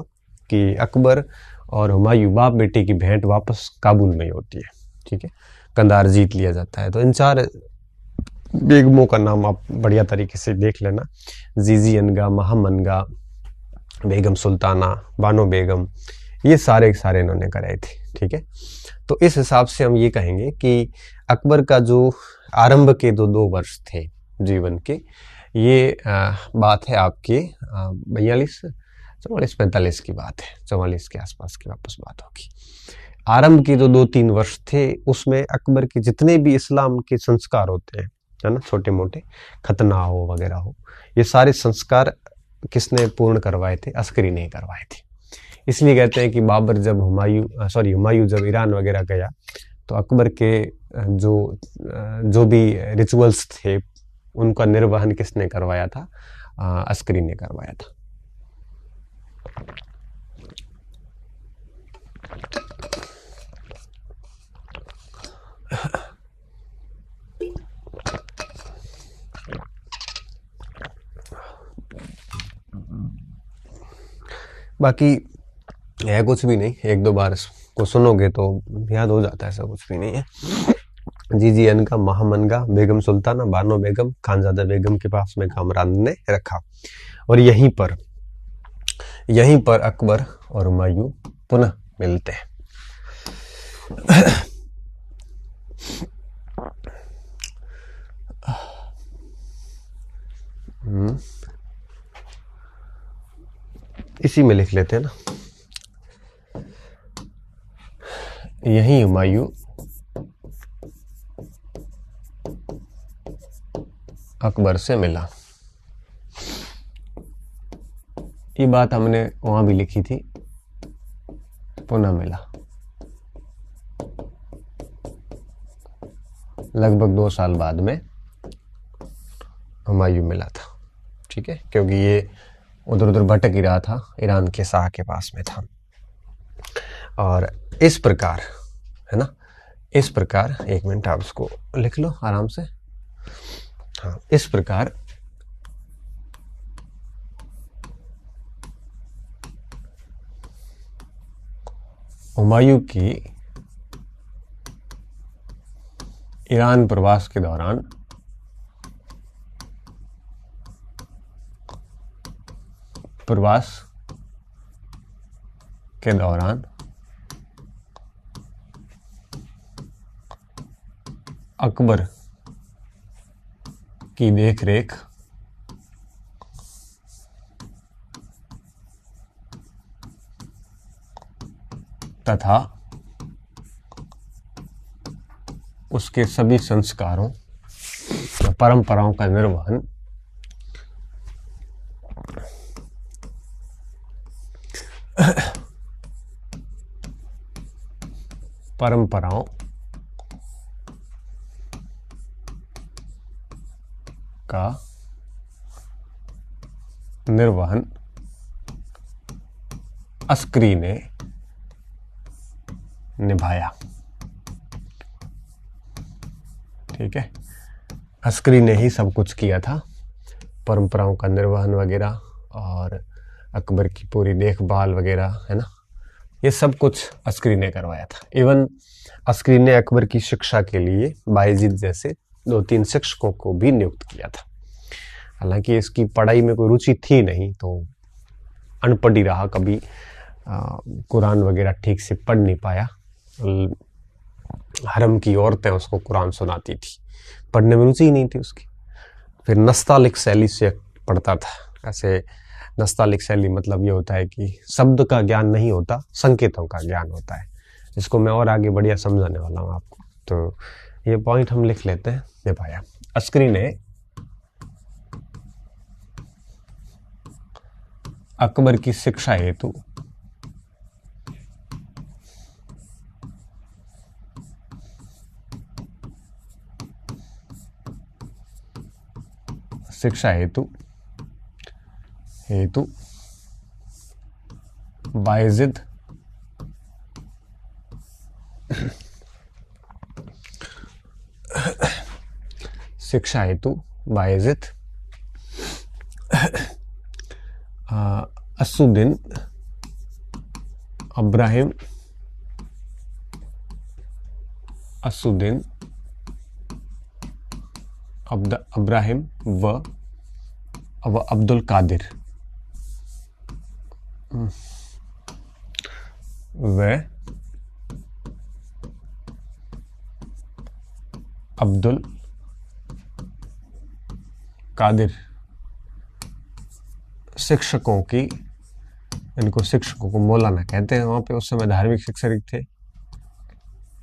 कि अकबर और हुमायूं बाप बेटे की भेंट वापस काबुल में ही होती है। ठीक है, कंधार जीत लिया जाता है। तो इन 4 बेगमों का नाम आप बढ़िया तरीके से देख लेना, जीजी अनगा, महामनगा, बेगम सुल्ताना, बानो बेगम, ये सारे इन्होंने कराए थे। ठीक है, तो इस हिसाब से हम ये कहेंगे कि अकबर का जो आरंभ के 2 वर्ष थे जीवन के, ये बात है आपके 44-45 की बात है, 44 के आसपास की वापस बात होगी। आरंभ के जो 2-3 वर्ष थे उसमें अकबर के जितने भी इस्लाम के संस्कार होते हैं, है ना, छोटे मोटे खतना हो वगैरह हो, ये सारे संस्कार किसने पूर्ण करवाए थे? अस्करी ने करवाए थे। इसलिए कहते हैं कि बाबर जब हुमायूं जब ईरान वगैरह गया तो अकबर के जो भी रिचुअल्स थे उनका निर्वहन किसने करवाया था? अस्करी ने करवाया था। बाकी है कुछ भी नहीं, 1-2 बार इसको सुनोगे तो याद हो जाता है, ऐसा कुछ भी नहीं है। जीजी अनका, महामनगा, बेगम सुल्ताना, बानो बेगम, खानजादा बेगम के पास में कामरान ने रखा और यहीं पर अकबर और हुमायूं पुनः मिलते हैं। इसी में लिख लेते हैं ना, यहीं हुमायूं अकबर से मिला। ये बात हमने वहां भी लिखी थी, पुनः मिला। लगभग 2 साल बाद में हुमायूं मिला था। ठीक है, क्योंकि ये उधर उधर भटक ही रहा था, ईरान के शाह के पास में था। और इस प्रकार, है ना, इस प्रकार, 1 मिनट आप उसको लिख लो आराम से। हाँ, इस प्रकार हुमायूं की ईरान प्रवास के दौरान अकबर की देखरेख तथा उसके सभी संस्कारों या परंपराओं का निर्वहन परंपराओं का निर्वहन अस्करी ने निभाया। ठीक है, अस्करी ने ही सब कुछ किया था, परंपराओं का निर्वहन वगैरह और अकबर की पूरी देखभाल वगैरह, है ना, ये सब कुछ अस्करी ने करवाया था। इवन अस्करी ने अकबर की शिक्षा के लिए बायजीद जैसे 2-3 शिक्षकों को भी नियुक्त किया था। हालांकि इसकी पढ़ाई में कोई रुचि थी नहीं, तो अनपढ़ ही रहा, कभी कुरान वगैरह ठीक से पढ़ नहीं पाया। हरम की औरतें उसको कुरान सुनाती थी, पढ़ने में रुचि ही नहीं थी उसकी। फिर नस्तालिक शैली से पढ़ता था। ऐसे नस्तालिक शैली मतलब ये होता है कि शब्द का ज्ञान नहीं होता, संकेतों का ज्ञान होता है। इसको मैं और आगे बढ़िया समझाने वाला हूँ आपको, तो ये पॉइंट हम लिख लेते हैं। निभाया। अस्करी ने अकबर की शिक्षा हेतु बायजीद असुद्दीन अब्राहिम व अब्दुल कादिर व अब्दुल कादिर शिक्षकों की, इनको शिक्षकों को मौलाना कहते हैं, वहां पे उस समय धार्मिक शिक्षक थे,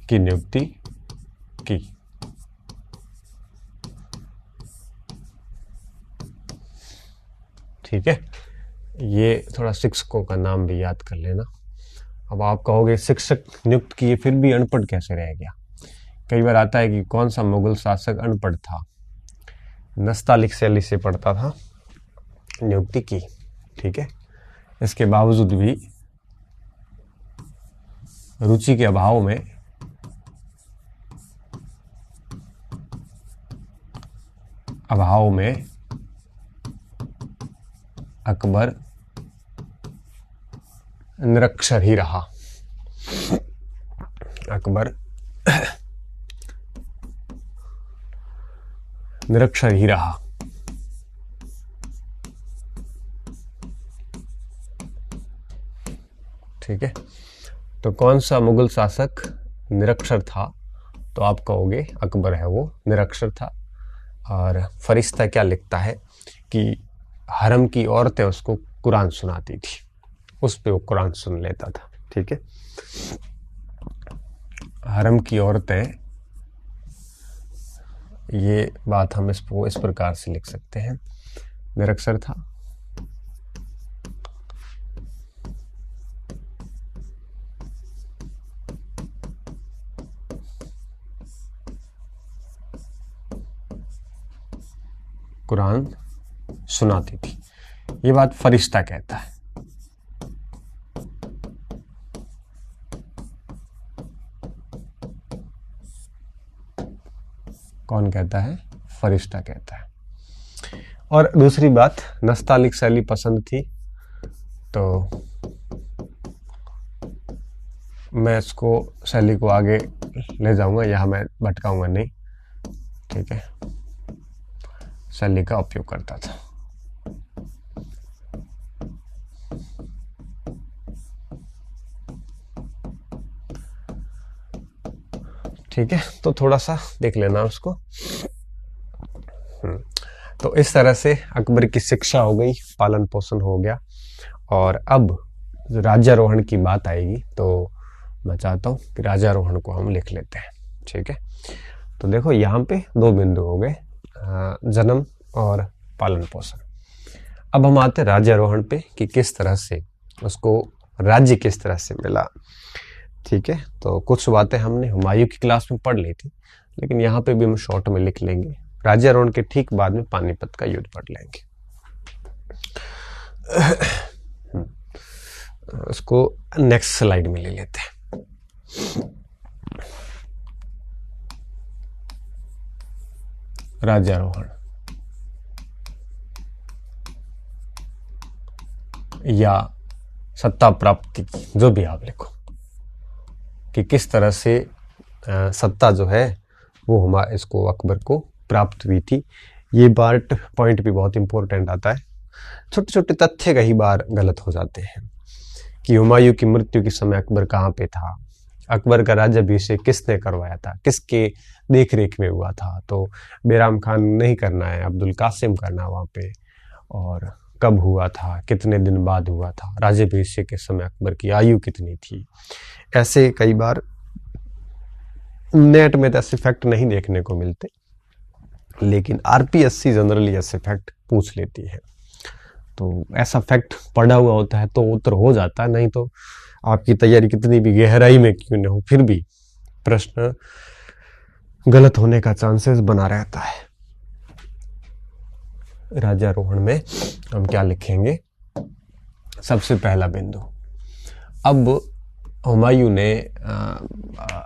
की नियुक्ति की। ठीक है, ये थोड़ा शिक्षकों का नाम भी याद कर लेना। अब आप कहोगे शिक्षक नियुक्त किए फिर भी अनपढ़ कैसे रह गया? कई बार आता है कि कौन सा मुगल शासक अनपढ़ था, नस्तालिक शैली से पढ़ता था, नियुक्ति की। ठीक है, इसके बावजूद भी रुचि के अभाव में अकबर निरक्षर ही रहा। अकबर निरक्षर ही रहा। ठीक है, तो कौन सा मुगल शासक निरक्षर था? तो आप कहोगे अकबर है, वो निरक्षर था। और फरिश्ता क्या लिखता है कि हरम की औरतें उसको कुरान सुनाती थी, उस पे वो कुरान सुन लेता था। ठीक है, हरम की औरतें, ये बात हम इसको इस प्रकार से लिख सकते हैं, निरक्षर था। कुरान सुनाती थी, ये बात फरिश्ता कहता है। कौन कहता है? फरिश्ता कहता है। और दूसरी बात, नस्तालिक शैली पसंद थी, तो मैं इसको शैली को आगे ले जाऊंगा, यहाँ मैं भटकाऊंगा नहीं। ठीक है, शैली का उपयोग करता था। ठीक है, तो थोड़ा सा देख लेना उसको। तो इस तरह से अकबर की शिक्षा हो गई, पालन पोषण हो गया। और अब राज्यारोहण की बात आएगी, तो मैं चाहता हूं कि राज्यारोहण को हम लिख लेते हैं। ठीक है, तो देखो यहाँ पे 2 बिंदु हो गए, जन्म और पालन पोषण। अब हम आते हैं राज्यारोहण पे कि किस तरह से उसको राज्य किस तरह से मिला। ठीक है, तो कुछ बातें हमने हुमायूं की क्लास में पढ़ ली थी, लेकिन यहाँ पे भी हम शॉर्ट में लिख लेंगे। राज्यारोहण के ठीक बाद में पानीपत का युद्ध पढ़ लेंगे। उसको नेक्स्ट स्लाइड में ले लेते हैं। राज्यारोहण या सत्ता प्राप्ति, जो भी आप लिखो, कि किस तरह से सत्ता जो है वो इसको अकबर को प्राप्त हुई थी। ये पॉइंट भी बहुत इंपॉर्टेंट आता है। छोटे छोटे तथ्य कई बार गलत हो जाते हैं कि हुमायूं की मृत्यु के समय अकबर कहाँ पे था, अकबर का राज्याभिषेक किसने करवाया था, किसके देख रेख में हुआ था। तो बैराम खान नहीं करना है, अब्दुल कासिम करना वहाँ पे, और कब हुआ था, कितने दिन बाद हुआ था, राज्याभिषेक के समय अकबर की आयु कितनी थी। ऐसे कई बार नेट में तो ऐसे फैक्ट नहीं देखने को मिलते, लेकिन आरपीएससी जनरली ऐसे फैक्ट पूछ लेती है। तो ऐसा फैक्ट पढ़ा हुआ होता है तो उत्तर हो जाता है, नहीं तो आपकी तैयारी कितनी भी गहराई में क्यों न हो, फिर भी प्रश्न गलत होने का चांसेस बना रहता है। राज्यारोहण में हम क्या लिखेंगे? सबसे पहला बिंदु, अब हुमायूं ने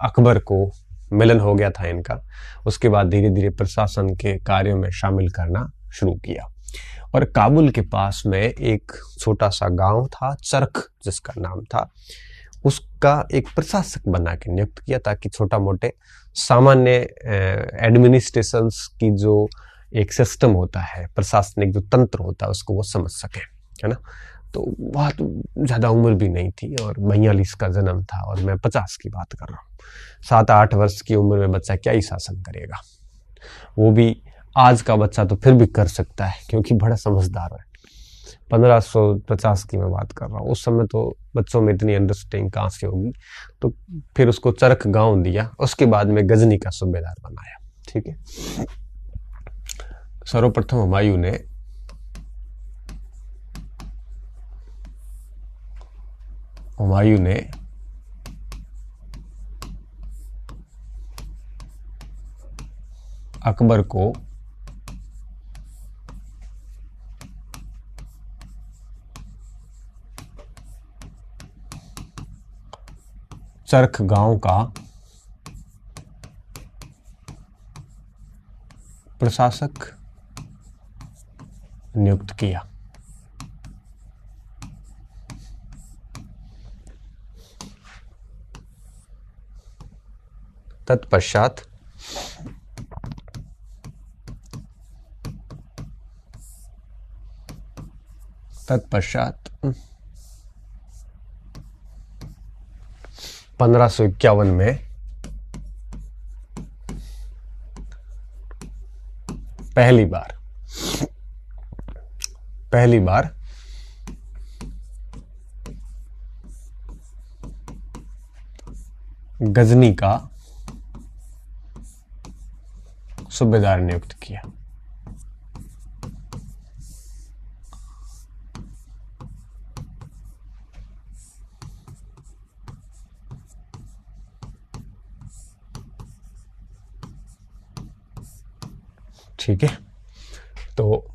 अकबर को मिलन हो गया था इनका, उसके बाद धीरे धीरे प्रशासन के कार्यों में शामिल करना शुरू किया। और काबुल के पास में एक छोटा सा गांव था, चरख जिसका नाम था, उसका एक प्रशासक बना के नियुक्त किया ताकि छोटा मोटे सामान्य एडमिनिस्ट्रेशंस की जो एक सिस्टम होता है, प्रशासनिक जो तंत्र होता है, उसको वो समझ सके, है ना। तो बहुत ज्यादा उम्र भी नहीं थी और 42 का जन्म था और मैं 50 की बात कर रहा हूँ। 7-8 वर्ष की उम्र में बच्चा क्या ही शासन करेगा, वो भी आज का बच्चा तो फिर भी कर सकता है क्योंकि बड़ा समझदार है। 1550 की मैं बात कर रहा हूँ, उस समय तो बच्चों में इतनी अंडरस्टैंडिंग कहाँ से होगी। तो फिर उसको चरख गांव दिया, उसके बाद में गजनी का सूबेदार बनाया। ठीक है, सर्वप्रथम हुमायूं ने अकबर को चरख गांव का प्रशासक नियुक्त किया। तत्पश्चात तत्पश्चात 1551 में पहली बार गजनी का सूबेदार नियुक्त किया। ठीक है, तो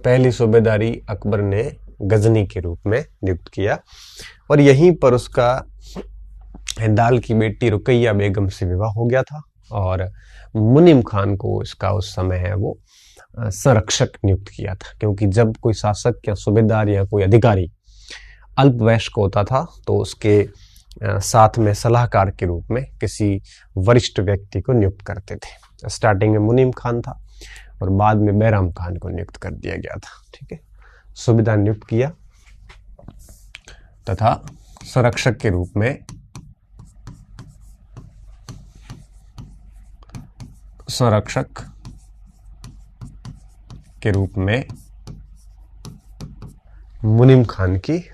पहली सूबेदारी अकबर ने गजनी के रूप में नियुक्त किया और यहीं पर उसका हिंदाल की बेटी रुकैया बेगम से विवाह हो गया था और मुनीम खान को इसका उस समय है वो संरक्षक नियुक्त किया था, क्योंकि जब कोई शासक या सूबेदार या कोई अधिकारी अल्पवयस्क होता था तो उसके साथ में सलाहकार के रूप में किसी वरिष्ठ व्यक्ति को नियुक्त करते थे। स्टार्टिंग में मुनीम खान था और बाद में बैराम खान को नियुक्त कर दिया गया था। ठीक है, सूबेदार नियुक्त किया तथा संरक्षक के रूप में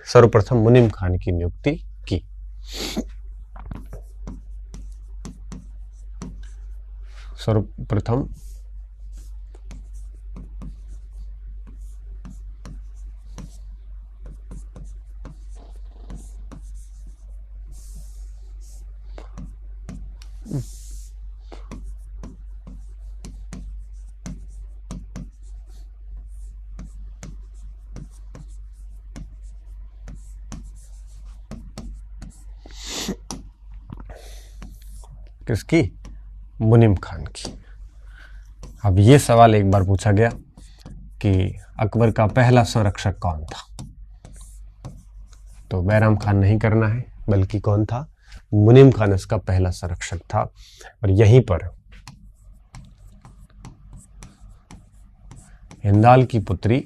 सर्वप्रथम मुनीम खान की नियुक्ति की। सर्वप्रथम किसकी? मुनीम खान की। अब ये सवाल एक बार पूछा गया कि अकबर का पहला संरक्षक कौन था, तो बैराम खान नहीं करना है, बल्कि कौन था? मुनीम खान इसका पहला संरक्षक था। और यहीं पर हिंदाल की पुत्री,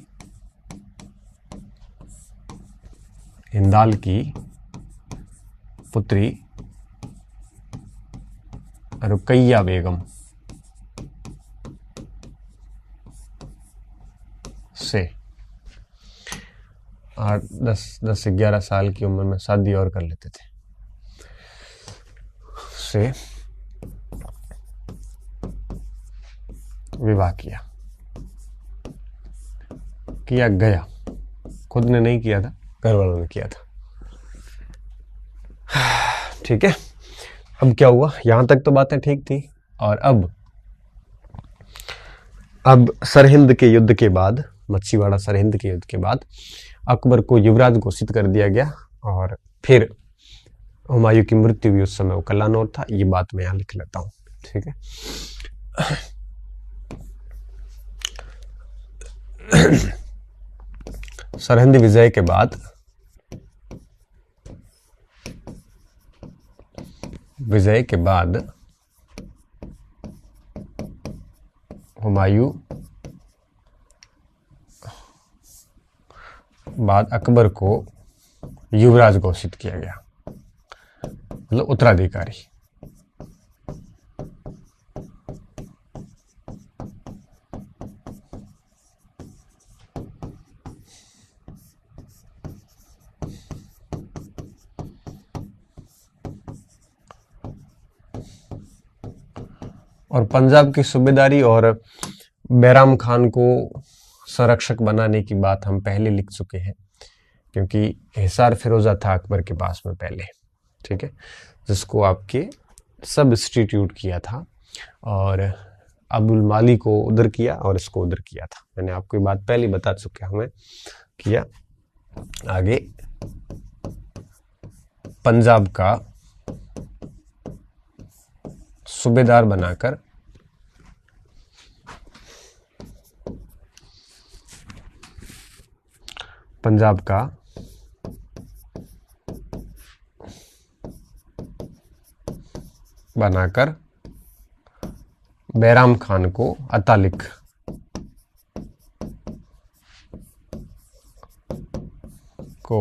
रुकैया बेगम से 10-11 साल की उम्र में शादी और कर लेते थे, से विवाह किया गया। खुद ने नहीं किया था, घर वालों ने किया था। ठीक है, अब क्या हुआ? यहां तक तो बातें ठीक थी। और अब सरहिंद के युद्ध के बाद, मच्छीवाड़ा सरहिंद के युद्ध के बाद अकबर को युवराज घोषित कर दिया गया। और फिर हुमायूं की मृत्यु भी उस समय वो कल्लानौर था। ये बात मैं यहां लिख लेता हूं। ठीक है, सरहिंद विजय के बाद हुमायूं बाद अकबर को युवराज घोषित किया गया, मतलब उत्तराधिकारी। और पंजाब की सूबेदारी और बैराम खान को संरक्षक बनाने की बात हम पहले लिख चुके हैं, क्योंकि हिसार फिरोजा था अकबर के पास में पहले। ठीक है, जिसको आपके सब इंस्टीट्यूट किया था, और अबुल माली को उधर किया और इसको उधर किया था। मैंने आपको ये बात पहले बता चुका हूं मैं किया। आगे पंजाब का सूबेदार बनाकर बैराम खान को अतालिक को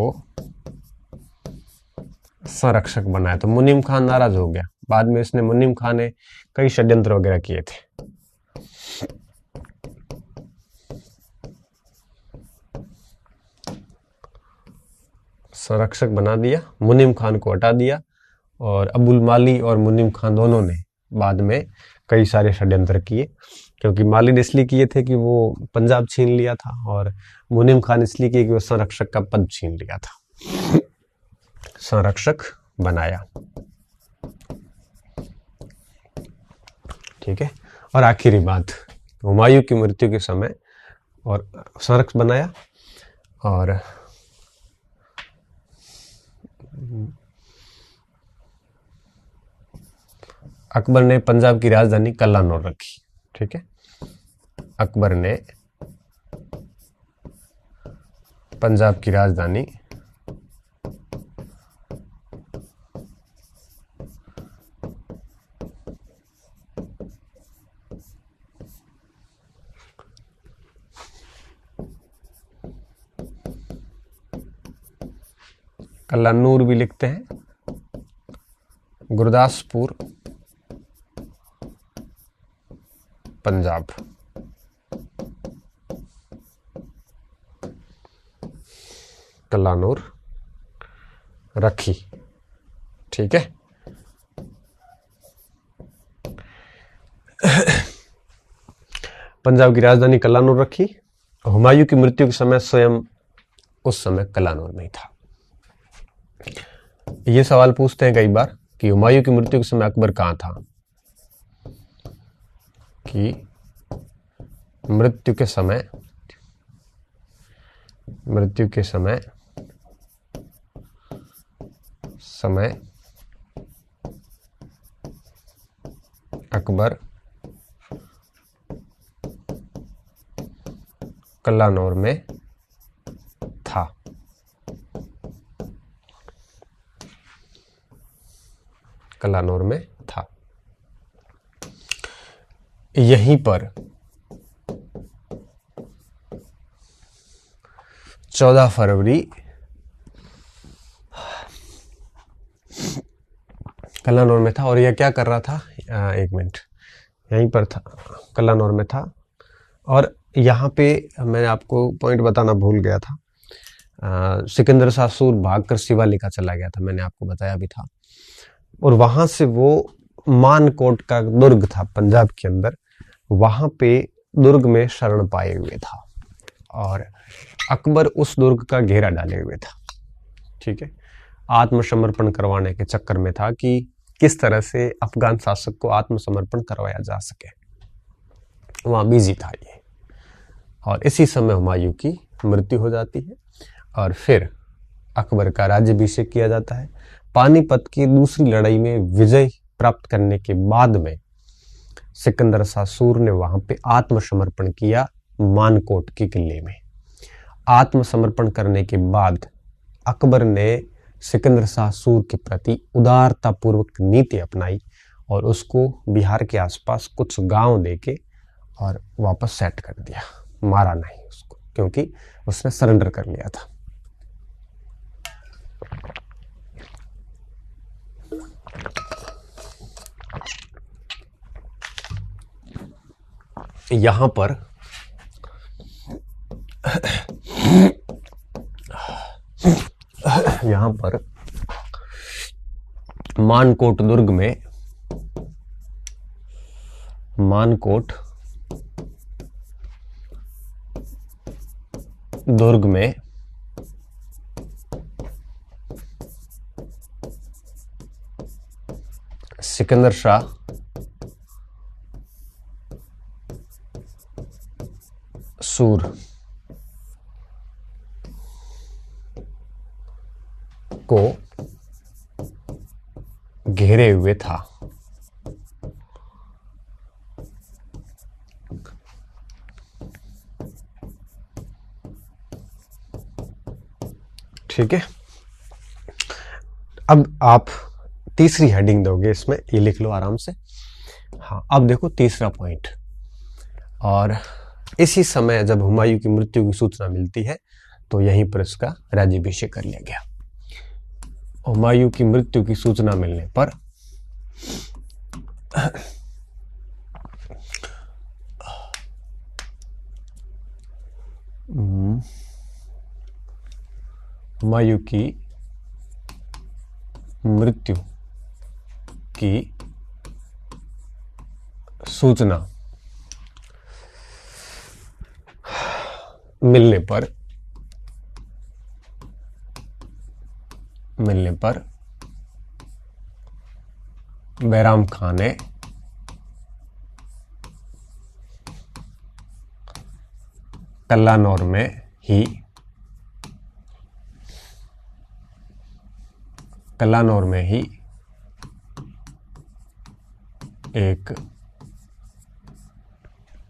संरक्षक बनाया। तो मुनीम खान नाराज हो गया। बाद में इसने, मुनीम खान ने कई षड्यंत्र वगैरह किए थे। संरक्षक बना दिया, मुनीम खान को हटा दिया, और अबुल माली और मुनीम खान दोनों ने बाद में कई सारे षड्यंत्र किए। क्योंकि माली ने इसलिए किए थे कि वो पंजाब छीन लिया था, और मुनीम खान इसलिए किए कि वो संरक्षक का पद छीन लिया था। संरक्षक बनाया। ठीक है, और आखिरी बात, हुमायूं की मृत्यु के समय और संरक्षक बनाया, और अकबर ने पंजाब की राजधानी कल्लानौर रखी। ठीक है, अकबर ने पंजाब की राजधानी कल्लानूर भी लिखते हैं, गुरदासपुर पंजाब, कल्लानूर रखी। ठीक है, पंजाब की राजधानी कल्लानूर रखी। हुमायूं की मृत्यु के समय स्वयं उस समय कल्लानूर में था। ये सवाल पूछते हैं कई बार कि हुमायूं की मृत्यु के समय अकबर कहां था। कि मृत्यु के समय अकबर कल्लानौर में था। कल्लानौर में था। यहीं पर 14 फरवरी कल्लानौर में था। और यह क्या कर रहा था? एक मिनट, यहीं पर था, कल्लानौर में था। और यहाँ पे मैं आपको पॉइंट बताना भूल गया था। सिकंदर शाह सूर भागकर शिवालिक चला गया था, मैंने आपको बताया भी था। और वहां से वो मानकोट का दुर्ग था पंजाब के अंदर, वहां पे दुर्ग में शरण पाए हुए था और अकबर उस दुर्ग का घेरा डाले हुए था। ठीक है, आत्मसमर्पण करवाने के चक्कर में था कि किस तरह से अफगान शासक को आत्मसमर्पण करवाया जा सके, वहां बिजी था ये। और इसी समय हुमायूं की मृत्यु हो जाती है और फिर अकबर का राज्याभिषेक किया जाता है। पानीपत की दूसरी लड़ाई में विजय प्राप्त करने के बाद में सिकंदर शाह सूर ने वहां पे आत्मसमर्पण किया मानकोट के किले में। आत्मसमर्पण करने के बाद अकबर ने सिकंदर शाह सूर के प्रति उदारतापूर्वक नीति अपनाई और उसको बिहार के आसपास कुछ गांव देके और वापस सेट कर दिया, मारा नहीं उसको, क्योंकि उसने सरेंडर कर लिया था। यहां पर मानकोट दुर्ग में सिकंदर शाह सूर को घेरे हुए था। ठीक है, अब आप तीसरी हेडिंग दोगे इसमें, ये लिख लो आराम से। हाँ, अब देखो तीसरा पॉइंट। और इसी समय जब हुमायूं की मृत्यु की सूचना मिलती है तो यहीं पर इसका राज्याभिषेक कर लिया गया। हुमायूं की मृत्यु की सूचना मिलने पर हुमायूं की मृत्यु की सूचना मिलने पर बैराम खान ने कल्लानौर में ही एक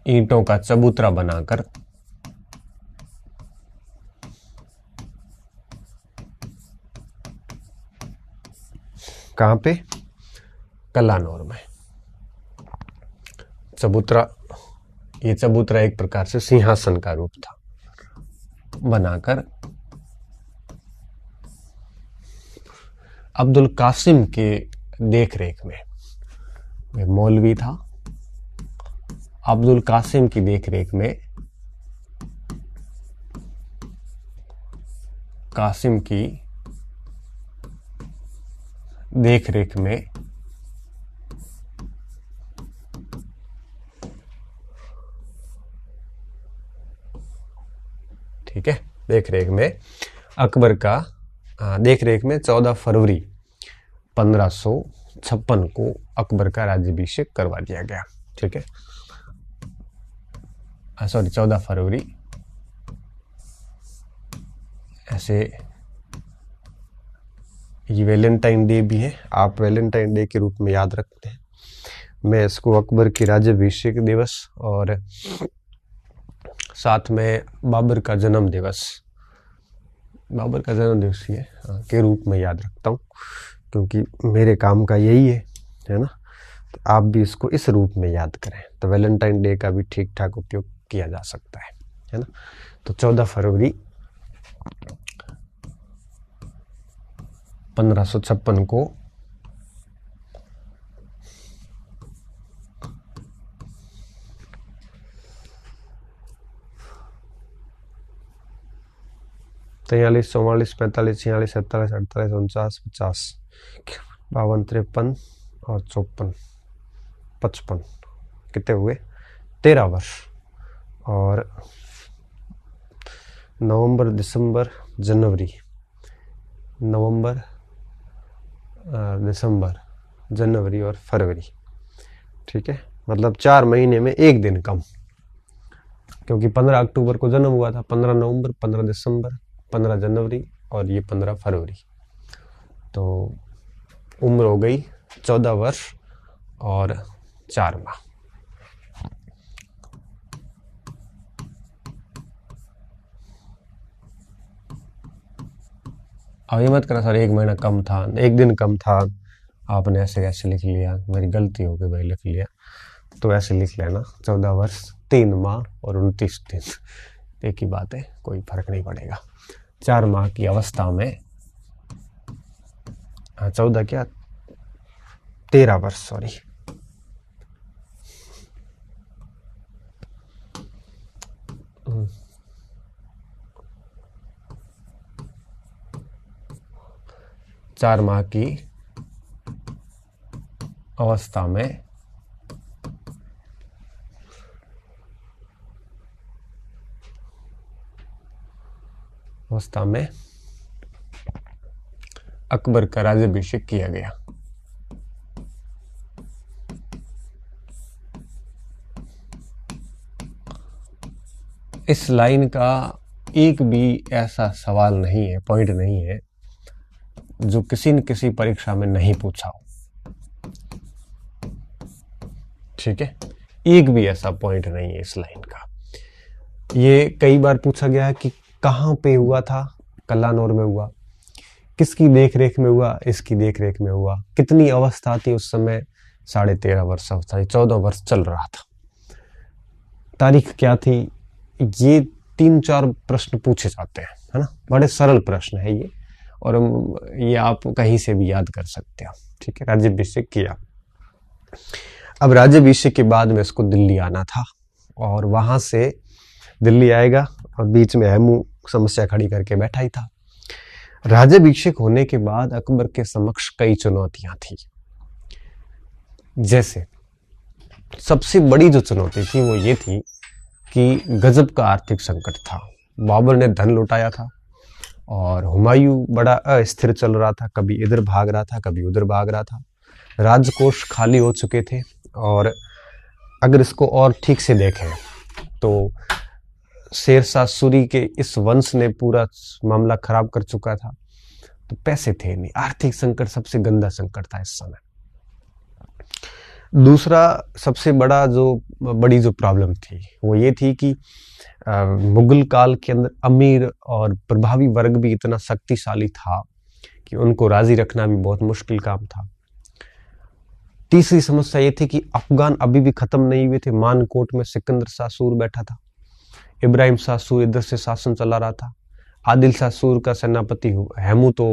ईंटों का चबूतरा बनाकर कहां पे? कल्लानौर में। ये चबूतरा एक प्रकार से सिंहासन का रूप था, बनाकर अब्दुल कासिम के देखरेख में, मौलवी था, अब्दुल कासिम की देखरेख में, कासिम की देखरेख में ठीक है, देखरेख में अकबर का देखरेख में 14 फरवरी 1556 को अकबर का राज्याभिषेक करवा दिया गया। ठीक है, 14 फरवरी, ऐसे ये वैलेंटाइन डे भी है, आप वैलेंटाइन डे के रूप में याद रखते हैं। मैं इसको अकबर की राज्याभिषेक दिवस और साथ में बाबर का जन्म दिवस ही है के रूप में याद रखता हूँ, क्योंकि मेरे काम का यही है ना। तो आप भी इसको इस रूप में याद करें, तो वैलेंटाइन डे का भी ठीक ठाक उपयोग किया जा सकता है ना। तो 14 फरवरी 1556 को तैयलीस 44 45 46 47 48 49 50 52 53 और 54 55 कितने हुए 13 वर्ष। और नवंबर दिसंबर जनवरी और फरवरी, ठीक है, मतलब 4 महीने में एक दिन कम, क्योंकि 15 अक्टूबर को जन्म हुआ था, 15 नवंबर, 15 दिसंबर, 15 जनवरी और ये 15 फरवरी। तो उम्र हो गई 14 वर्ष और 4 माह। अब ये मत करना सर 1 महीना कम था, 1 दिन कम था, आपने ऐसे कैसे लिख लिया, मेरी गलती हो गई भाई, लिख लिया। तो ऐसे लिख लेना 14 वर्ष 3 माह और 29 दिन, एक ही बात है, कोई फर्क नहीं पड़ेगा। 4 माह की अवस्था में 14 क्या 13 वर्ष, सॉरी, चार माह की अवस्था में अकबर का राज्याभिषेक किया गया। इस लाइन का एक भी ऐसा सवाल नहीं है, पॉइंट नहीं है जो किसी न किसी परीक्षा में नहीं पूछा हो, ठीक है, एक भी ऐसा पॉइंट नहीं है इस लाइन का। ये कई बार पूछा गया है कि कहाँ पे हुआ था, कल्लानौर में हुआ, किसकी देखरेख में हुआ, इसकी देखरेख में हुआ, कितनी अवस्था थी उस समय, 13.5 वर्ष अवस्था, 14 वर्ष चल रहा था, तारीख क्या थी, ये 3-4 प्रश्न पूछे जाते हैं, है ना। बड़े सरल प्रश्न है ये, और ये आप कहीं से भी याद कर सकते हो, ठीक है। राज्याभिषेक किया, अब राज्याभिषेक के बाद में इसको दिल्ली आना था, और वहां से दिल्ली आएगा, और बीच में हेमू समस्या खड़ी करके बैठा ही था। राज्याभिषेक होने के बाद अकबर के समक्ष कई चुनौतियां थी। जैसे सबसे बड़ी जो चुनौती थी वो ये थी कि गजब का आर्थिक संकट था, बाबर ने धन लुटाया था, और हुमायूं बड़ा अस्थिर चल रहा था, कभी इधर भाग रहा था, कभी उधर भाग रहा था, राजकोष खाली हो चुके थे, और अगर इसको और ठीक से देखें तो शेरशाह सूरी के इस वंश ने पूरा मामला खराब कर चुका था, तो पैसे थे नहीं, आर्थिक संकट सबसे गंदा संकट था इस समय। दूसरा सबसे बड़ी जो प्रॉब्लम थी वो ये थी कि मुगल काल के अंदर अमीर और प्रभावी वर्ग भी इतना शक्तिशाली था कि उनको राजी रखना भी बहुत मुश्किल काम था। तीसरी समस्या ये थी कि अफगान अभी भी खत्म नहीं हुए थे, मानकोट में सिकंदर शाह सूर बैठा था, इब्राहिम शाह सूर इधर से शासन चला रहा था, आदिल शाह सूर का सेनापति हेमू तो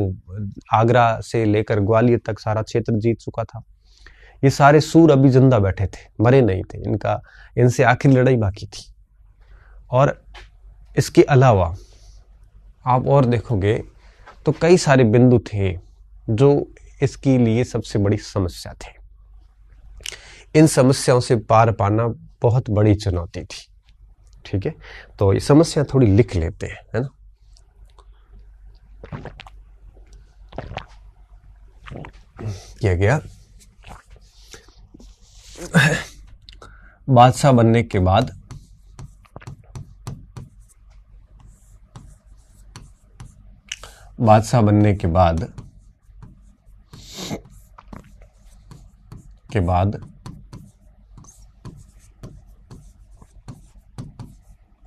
आगरा से लेकर ग्वालियर तक सारा क्षेत्र जीत चुका था। ये सारे सूर अभी जिंदा बैठे थे, मरे नहीं थे, इनसे आखिरी लड़ाई बाकी थी। और इसके अलावा आप और देखोगे तो कई सारे बिंदु थे जो इसके लिए सबसे बड़ी समस्या थे। इन समस्याओं से पार पाना बहुत बड़ी चुनौती थी, ठीक है। तो ये समस्या थोड़ी लिख लेते हैं, है ना। किया गया बादशाह बनने के बाद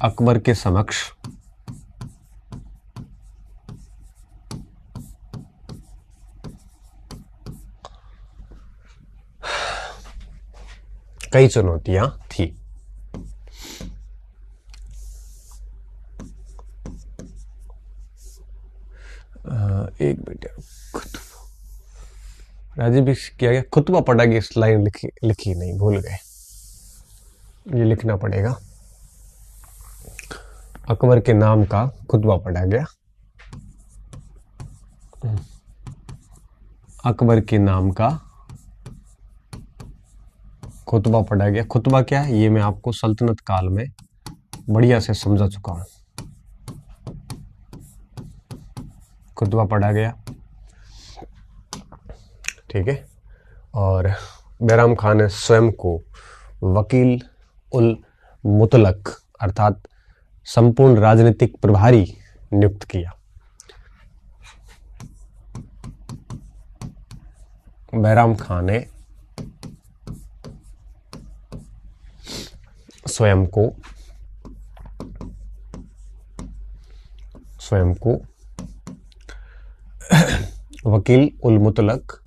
अकबर के समक्ष कई चुनौतियां थी। एक मिनट, राजीव भी किया गया, खुतबा पढ़ा गया, इस लाइन लिखी नहीं, भूल गए, ये लिखना पड़ेगा। अकबर के नाम का खुतबा पढ़ा गया, अकबर के नाम का खुतबा पढ़ा गया। खुतबा क्या है, ये मैं आपको सल्तनत काल में बढ़िया से समझा चुका हूं। खुतबा पढ़ा गया, ठीक है। और बैराम खान ने स्वयं को वकील उल मुतलक अर्थात संपूर्ण राजनीतिक प्रभारी नियुक्त किया। बैराम खान ने स्वयं को वकील उल मुतलक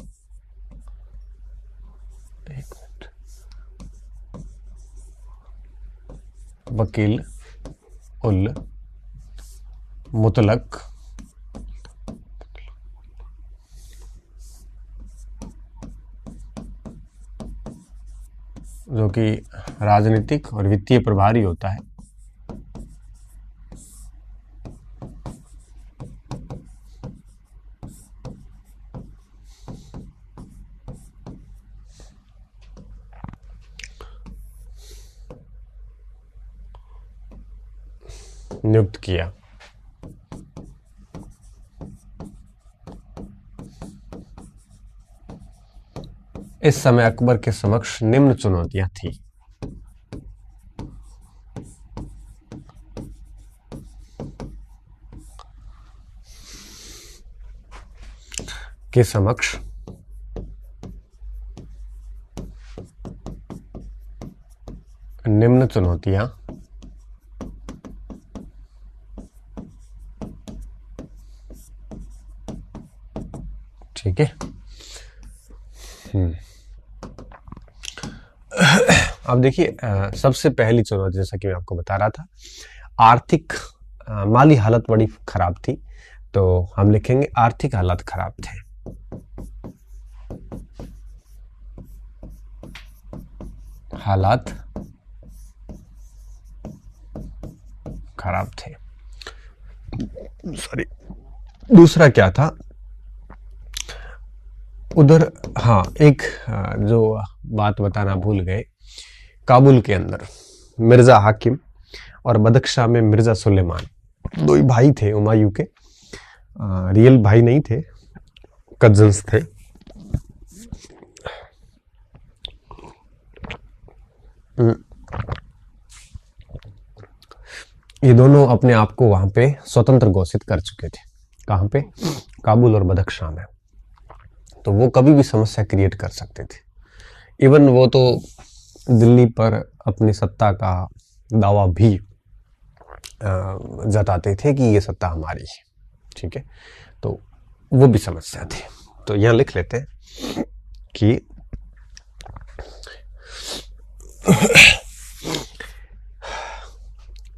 वकील उल मुतलक जो कि राजनीतिक और वित्तीय प्रभारी होता है, नियुक्त किया। इस समय अकबर के समक्ष निम्न चुनौतियां थी। के समक्ष निम्न चुनौतियां ठीक है। अब देखिए, सबसे पहली चुनौती जैसा कि मैं आपको बता रहा था, आर्थिक माली हालत बड़ी खराब थी, तो हम लिखेंगे आर्थिक हालात खराब थे। हालात खराब थे, सॉरी। दूसरा क्या था उधर, हाँ, एक जो बात बताना भूल गए, काबुल के अंदर मिर्जा हाकिम और बदख्शां में मिर्जा सुलेमान, दो ही भाई थे हुमायूं के, रियल भाई नहीं थे, कजन्स थे। ये दोनों अपने आप को वहां पे स्वतंत्र घोषित कर चुके थे। कहां पे? काबुल और बदख्शां में। तो वो कभी भी समस्या क्रिएट कर सकते थे। इवन वो तो दिल्ली पर अपनी सत्ता का दावा भी जताते थे कि ये सत्ता हमारी है, ठीक है। तो वो भी समस्या थी। तो यहां लिख लेते हैं कि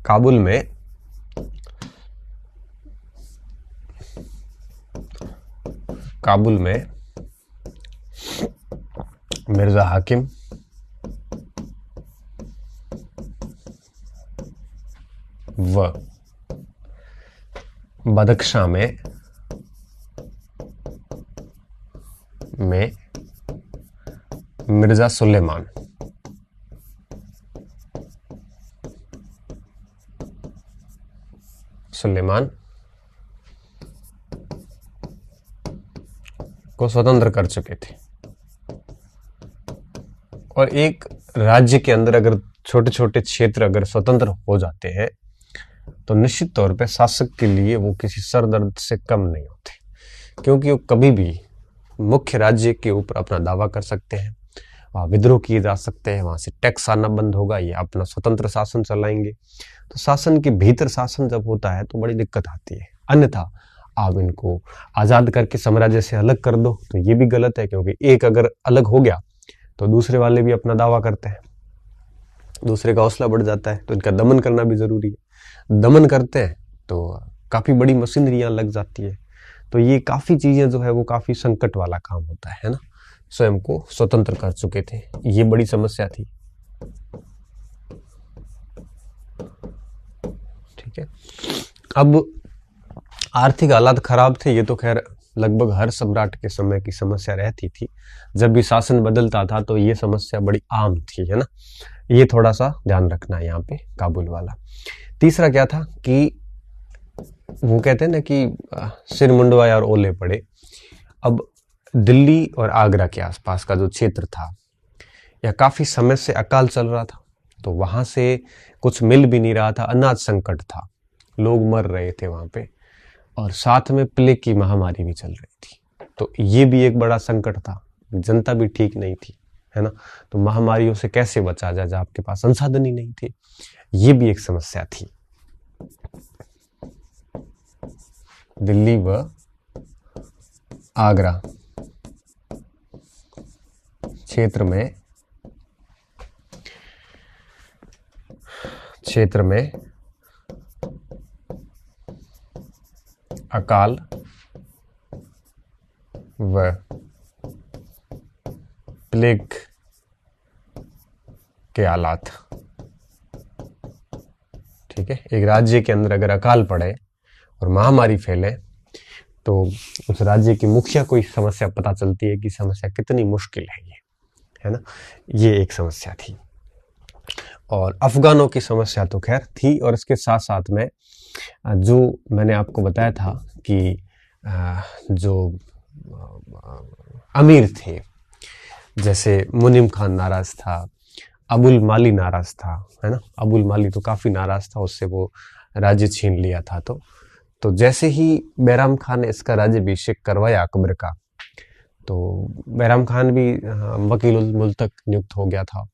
काबुल में मिर्जा हाकिम व बदख्शां में मिर्जा सुलेमान को स्वतंत्र कर चुके थे। और एक राज्य के अंदर अगर छोटे छोटे क्षेत्र अगर स्वतंत्र हो जाते हैं तो निश्चित तौर पे शासक के लिए वो किसी सरदर्द से कम नहीं होते, क्योंकि वो कभी भी मुख्य राज्य के ऊपर अपना दावा कर सकते हैं, वहाँ विद्रोह किए जा सकते हैं, वहाँ से टैक्स आना बंद होगा, ये अपना स्वतंत्र शासन चलाएंगे। तो शासन के भीतर शासन जब होता है तो बड़ी दिक्कत आती है। अन्यथा आप इनको आज़ाद करके साम्राज्य से अलग कर दो तो ये भी गलत है, क्योंकि एक अगर अलग हो गया तो दूसरे वाले भी अपना दावा करते हैं, दूसरे का हौसला बढ़ जाता है, तो इनका दमन करना भी जरूरी है। दमन करते हैं तो काफ़ी बड़ी मशीनरियाँ लग जाती है। तो ये काफ़ी चीज़ें जो है वो काफ़ी संकट वाला काम होता है ना। स्वयं को स्वतंत्र कर चुके थे, ये बड़ी समस्या थी। ठीक है। अब आर्थिक हालात खराब थे, ये तो खैर लगभग हर सम्राट के समय की समस्या रहती थी। जब भी शासन बदलता था तो ये समस्या बड़ी आम थी, है ना। ये थोड़ा सा ध्यान रखना है यहाँ पे, काबुल वाला। तीसरा क्या था कि वो कहते हैं ना कि सिर मुंडवाए और ओले पड़े। अब दिल्ली और आगरा के आसपास का जो क्षेत्र था, यह काफी समय से अकाल चल रहा था, तो वहां से कुछ मिल भी नहीं रहा था, अनाज संकट था, लोग मर रहे थे वहां पे, और साथ में प्लेग की महामारी भी चल रही थी। तो ये भी एक बड़ा संकट था, जनता भी ठीक नहीं थी, है ना। तो महामारियों से कैसे बचा जाए जब आपके पास संसाधन ही नहीं थे, ये भी एक समस्या थी। दिल्ली व आगरा क्षेत्र में अकाल व प्लेग के हालात। ठीक है। एक राज्य के अंदर अगर अकाल पड़े और महामारी फैले तो उस राज्य की मुखिया को इस समस्या पता चलती है कि समस्या कितनी मुश्किल है ये, है ना। ये एक समस्या थी। और अफगानों की समस्या तो खैर थी, और इसके साथ साथ में जो मैंने आपको बताया था कि जो अमीर थे, जैसे मुनिम खान नाराज था, अबुल माली नाराज था, है ना। अबुल माली तो काफी नाराज था, उससे वो राज्य छीन लिया था। तो जैसे ही बैराम खान ने इसका राज्याभिषेक करवाया अकबर का, तो बैराम खान भी वकील उल मुल्क तक नियुक्त हो गया था।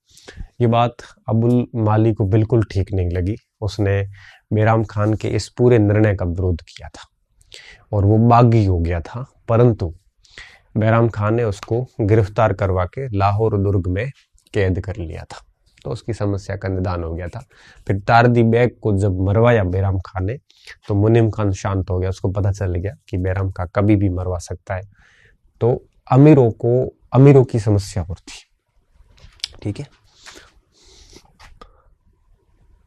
ये बात अबुल माली को बिल्कुल ठीक नहीं लगी। उसने बैराम खान के इस पूरे निर्णय का विरोध किया था और वो बागी हो गया था, परंतु बैराम खान ने उसको गिरफ्तार करवा के लाहौर दुर्ग में कैद कर लिया था। तो उसकी समस्या का निदान हो गया था। फिर तारदी बेग को जब मरवाया बैराम खान ने, तो मुनिम खान शांत हो गया, उसको पता चल गया कि बैराम खान कभी भी मरवा सकता है। तो अमीरों की समस्या और थी। ठीक है।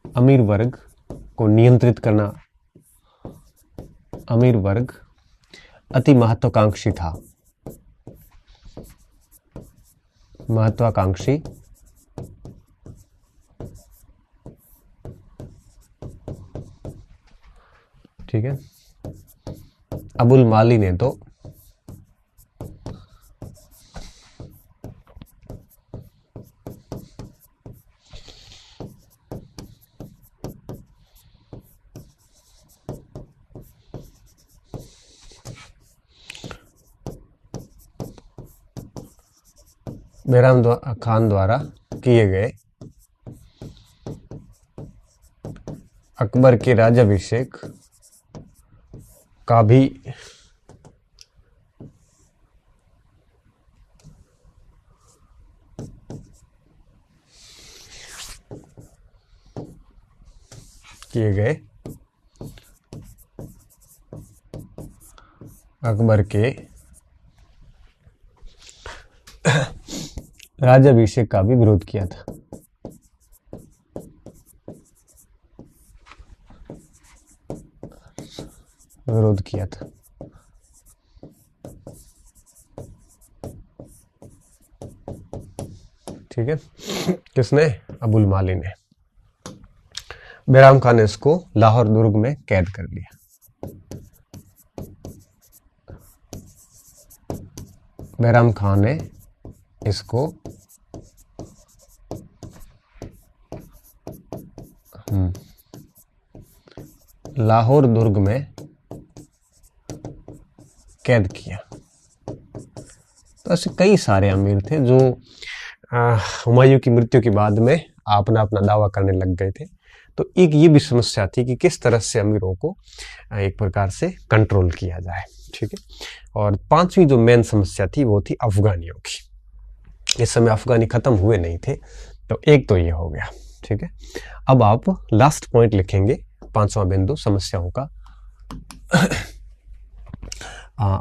अमीर वर्ग को नियंत्रित करना, अमीर वर्ग अति महत्वाकांक्षी था, महत्वाकांक्षी ठीक है। अबुल माली ने तो बैराम खान द्वारा किए गए अकबर के राज्याभिषेक का भी किए गए अकबर के राज्याभिषेक का भी विरोध किया था। ठीक है। किसने? अबुल माली ने। बैराम खान ने इसको लाहौर दुर्ग में कैद कर लिया। बैराम खान ने इसको लाहौर दुर्ग में कैद किया। तो ऐसे कई सारे अमीर थे जो हुमायूं की मृत्यु के बाद में अपना अपना दावा करने लग गए थे। तो एक ये भी समस्या थी कि किस तरह से अमीरों को एक प्रकार से कंट्रोल किया जाए। ठीक है। और पांचवी जो मेन समस्या थी वो थी अफगानियों की। इस समय अफगानी खत्म हुए नहीं थे, तो एक तो ये हो गया। ठीक है। अब आप लास्ट पॉइंट लिखेंगे, पांचवा बिंदु समस्याओं का।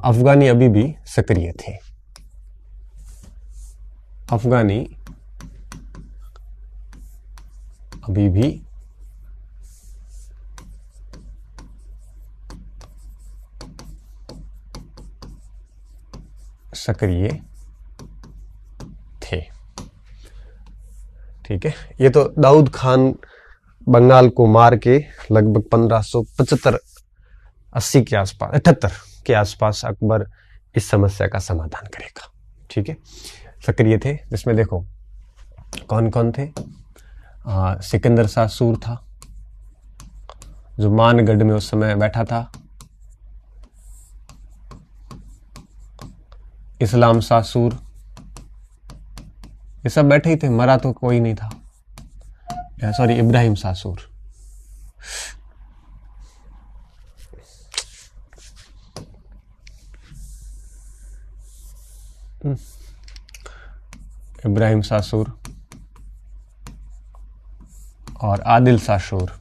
अफगानी अभी भी सक्रिय थे। अफगानी अभी भी सक्रिय थे। ठीक है। ये तो दाऊद खान बंगाल को मार के लगभग 1575-80 के आसपास, 78 के आसपास अकबर इस समस्या का समाधान करेगा। ठीक है। सक्रिय थे, जिसमें देखो कौन कौन थे। सिकंदर शाह सूर था, जो मानगढ़ में उस समय बैठा था। इस्लाम शाह सूर, ये सब बैठे ही थे, मरा तो कोई नहीं था। सॉरी, इब्राहिम शाह सूर। इब्राहिम शाह सूर और आदिल शाह सूर।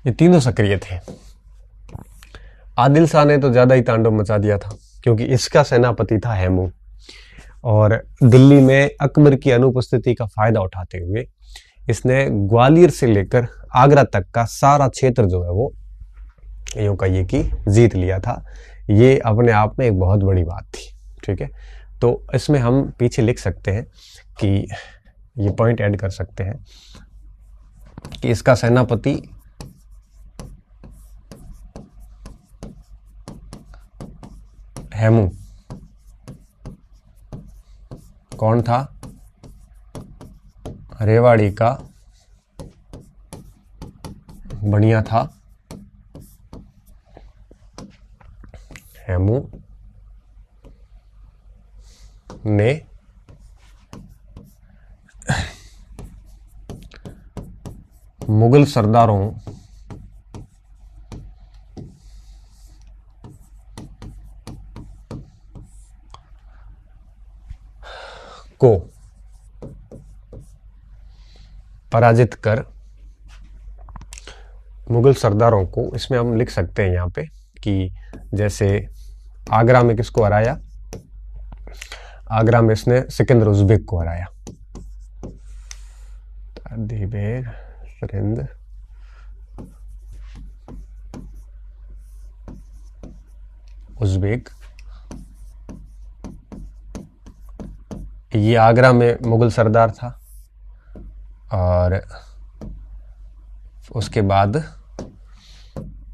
ये तीनों सक्रिय थे। आदिल शाह ने तो ज्यादा ही तांडव मचा दिया था, क्योंकि इसका सेनापति था हैमू, और दिल्ली में अकबर की अनुपस्थिति का फायदा उठाते हुए इसने ग्वालियर से लेकर आगरा तक का सारा क्षेत्र जो है वो यूं कहिए कि जीत लिया था। ये अपने आप में एक बहुत बड़ी बात थी। ठीक है। तो इसमें हम पीछे लिख सकते हैं कि ये पॉइंट ऐड कर सकते हैं कि इसका सेनापति हैमू कौन था? रेवाड़ी का बढ़िया था। हैमू ने मुगल सरदारों को पराजित कर, मुगल सरदारों को, इसमें हम लिख सकते हैं यहाँ पे कि जैसे आगरा में किसको हराया? आगरा में इसने सिकंदर उज़्बेक को हराया। बेग सरिंद उज़्बेक, ये आगरा में मुगल सरदार था। और उसके बाद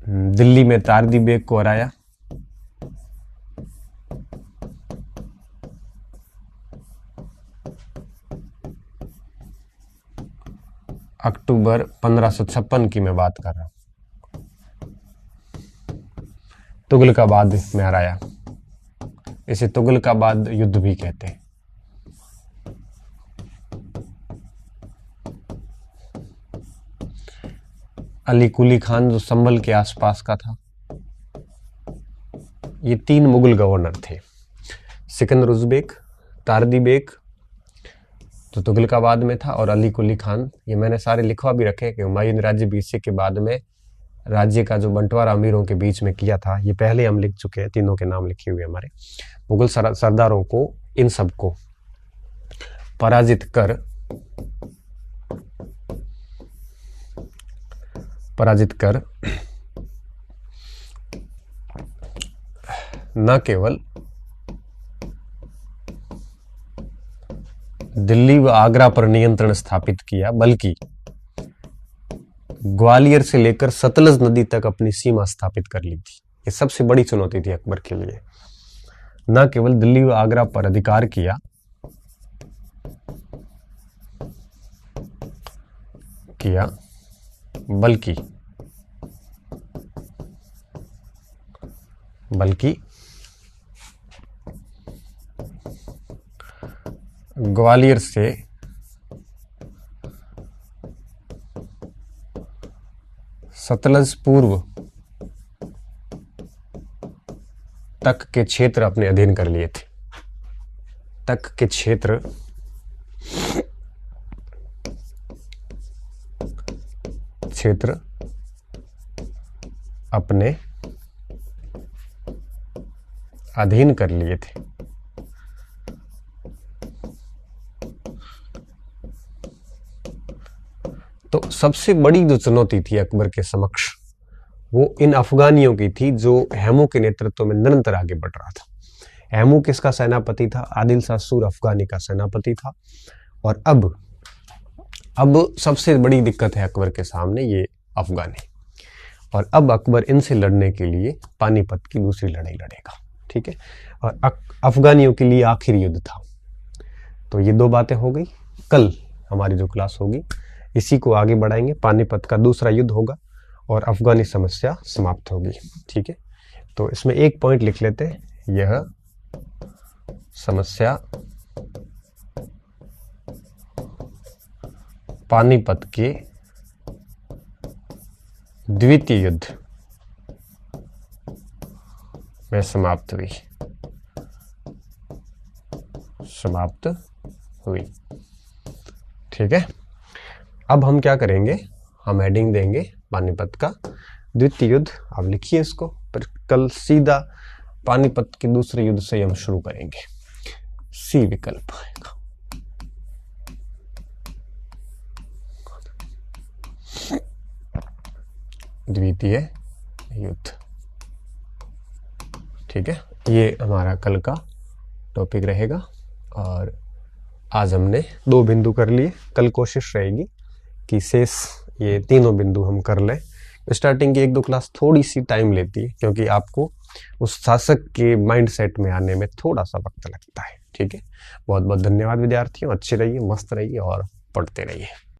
दिल्ली में तारदी बेग को हराया। अक्टूबर 1556 की मैं बात कर रहा हूं। तुगलकाबाद में हराया। इसे तुगलकाबाद युद्ध भी कहते हैं। अली कुली खान जो संभल के आसपास का था। ये 3 मुगल गवर्नर थे, सिकंदर उज़्बेक, तारदी बेग जो तुगलकाबाद में था, और अली कुली खान। ये मैंने सारे लिखवा भी रखे कि हुमायूं ने राज्य बीसे के बाद में राज्य का जो बंटवारा अमीरों के बीच में किया था, ये पहले हम लिख चुके हैं, तीनों के नाम लिखे हुए हमारे। मुगल सरदारों को, इन सबको पराजित कर न केवल दिल्ली व आगरा पर नियंत्रण स्थापित किया, बल्कि ग्वालियर से लेकर सतलज नदी तक अपनी सीमा स्थापित कर ली थी। ये सबसे बड़ी चुनौती थी अकबर के लिए। न केवल दिल्ली व आगरा पर अधिकार किया बल्कि बल्कि ग्वालियर से सतलज पूर्व तक के क्षेत्र अपने अधीन कर लिए थे। तक के क्षेत्र अपने अधीन कर लिए थे। तो सबसे बड़ी जो चुनौती थी अकबर के समक्ष वो इन अफगानियों की थी, जो हैमू के नेतृत्व में निरंतर आगे बढ़ रहा था। हैमू किसका सेनापति था? आदिल शाह सूर अफगानी का सेनापति था। और अब सबसे बड़ी दिक्कत है अकबर के सामने ये अफगानी। और अब अकबर इनसे लड़ने के लिए पानीपत की दूसरी लड़ाई लड़ेगा। ठीक है, और अफगानियों के लिए आखिरी युद्ध था। तो ये दो बातें हो गई। कल हमारी जो क्लास होगी इसी को आगे बढ़ाएंगे। पानीपत का दूसरा युद्ध होगा और अफगानी समस्या समाप्त होगी। ठीक है, तो इसमें एक पॉइंट लिख लेते हैं, यह समस्या पानीपत के द्वितीय युद्ध में समाप्त हुई। ठीक है, अब हम क्या करेंगे, हम हेडिंग देंगे पानीपत का द्वितीय युद्ध। आप लिखिए इसको, पर कल सीधा पानीपत के दूसरे युद्ध से हम शुरू करेंगे। सी विकल्प आएगा। द्वितीय युद्ध। ठीक है, ये हमारा कल का टॉपिक रहेगा। और आज हमने 2 बिंदु कर लिए। कल कोशिश रहेगी कि शेष ये 3 बिंदु हम कर लें। स्टार्टिंग की 1-2 क्लास थोड़ी सी टाइम लेती है, क्योंकि आपको उस शासक के माइंडसेट में आने में थोड़ा सा वक्त लगता है। ठीक है, बहुत बहुत धन्यवाद विद्यार्थियों। अच्छे रहिए, मस्त रहिए और पढ़ते रहिए।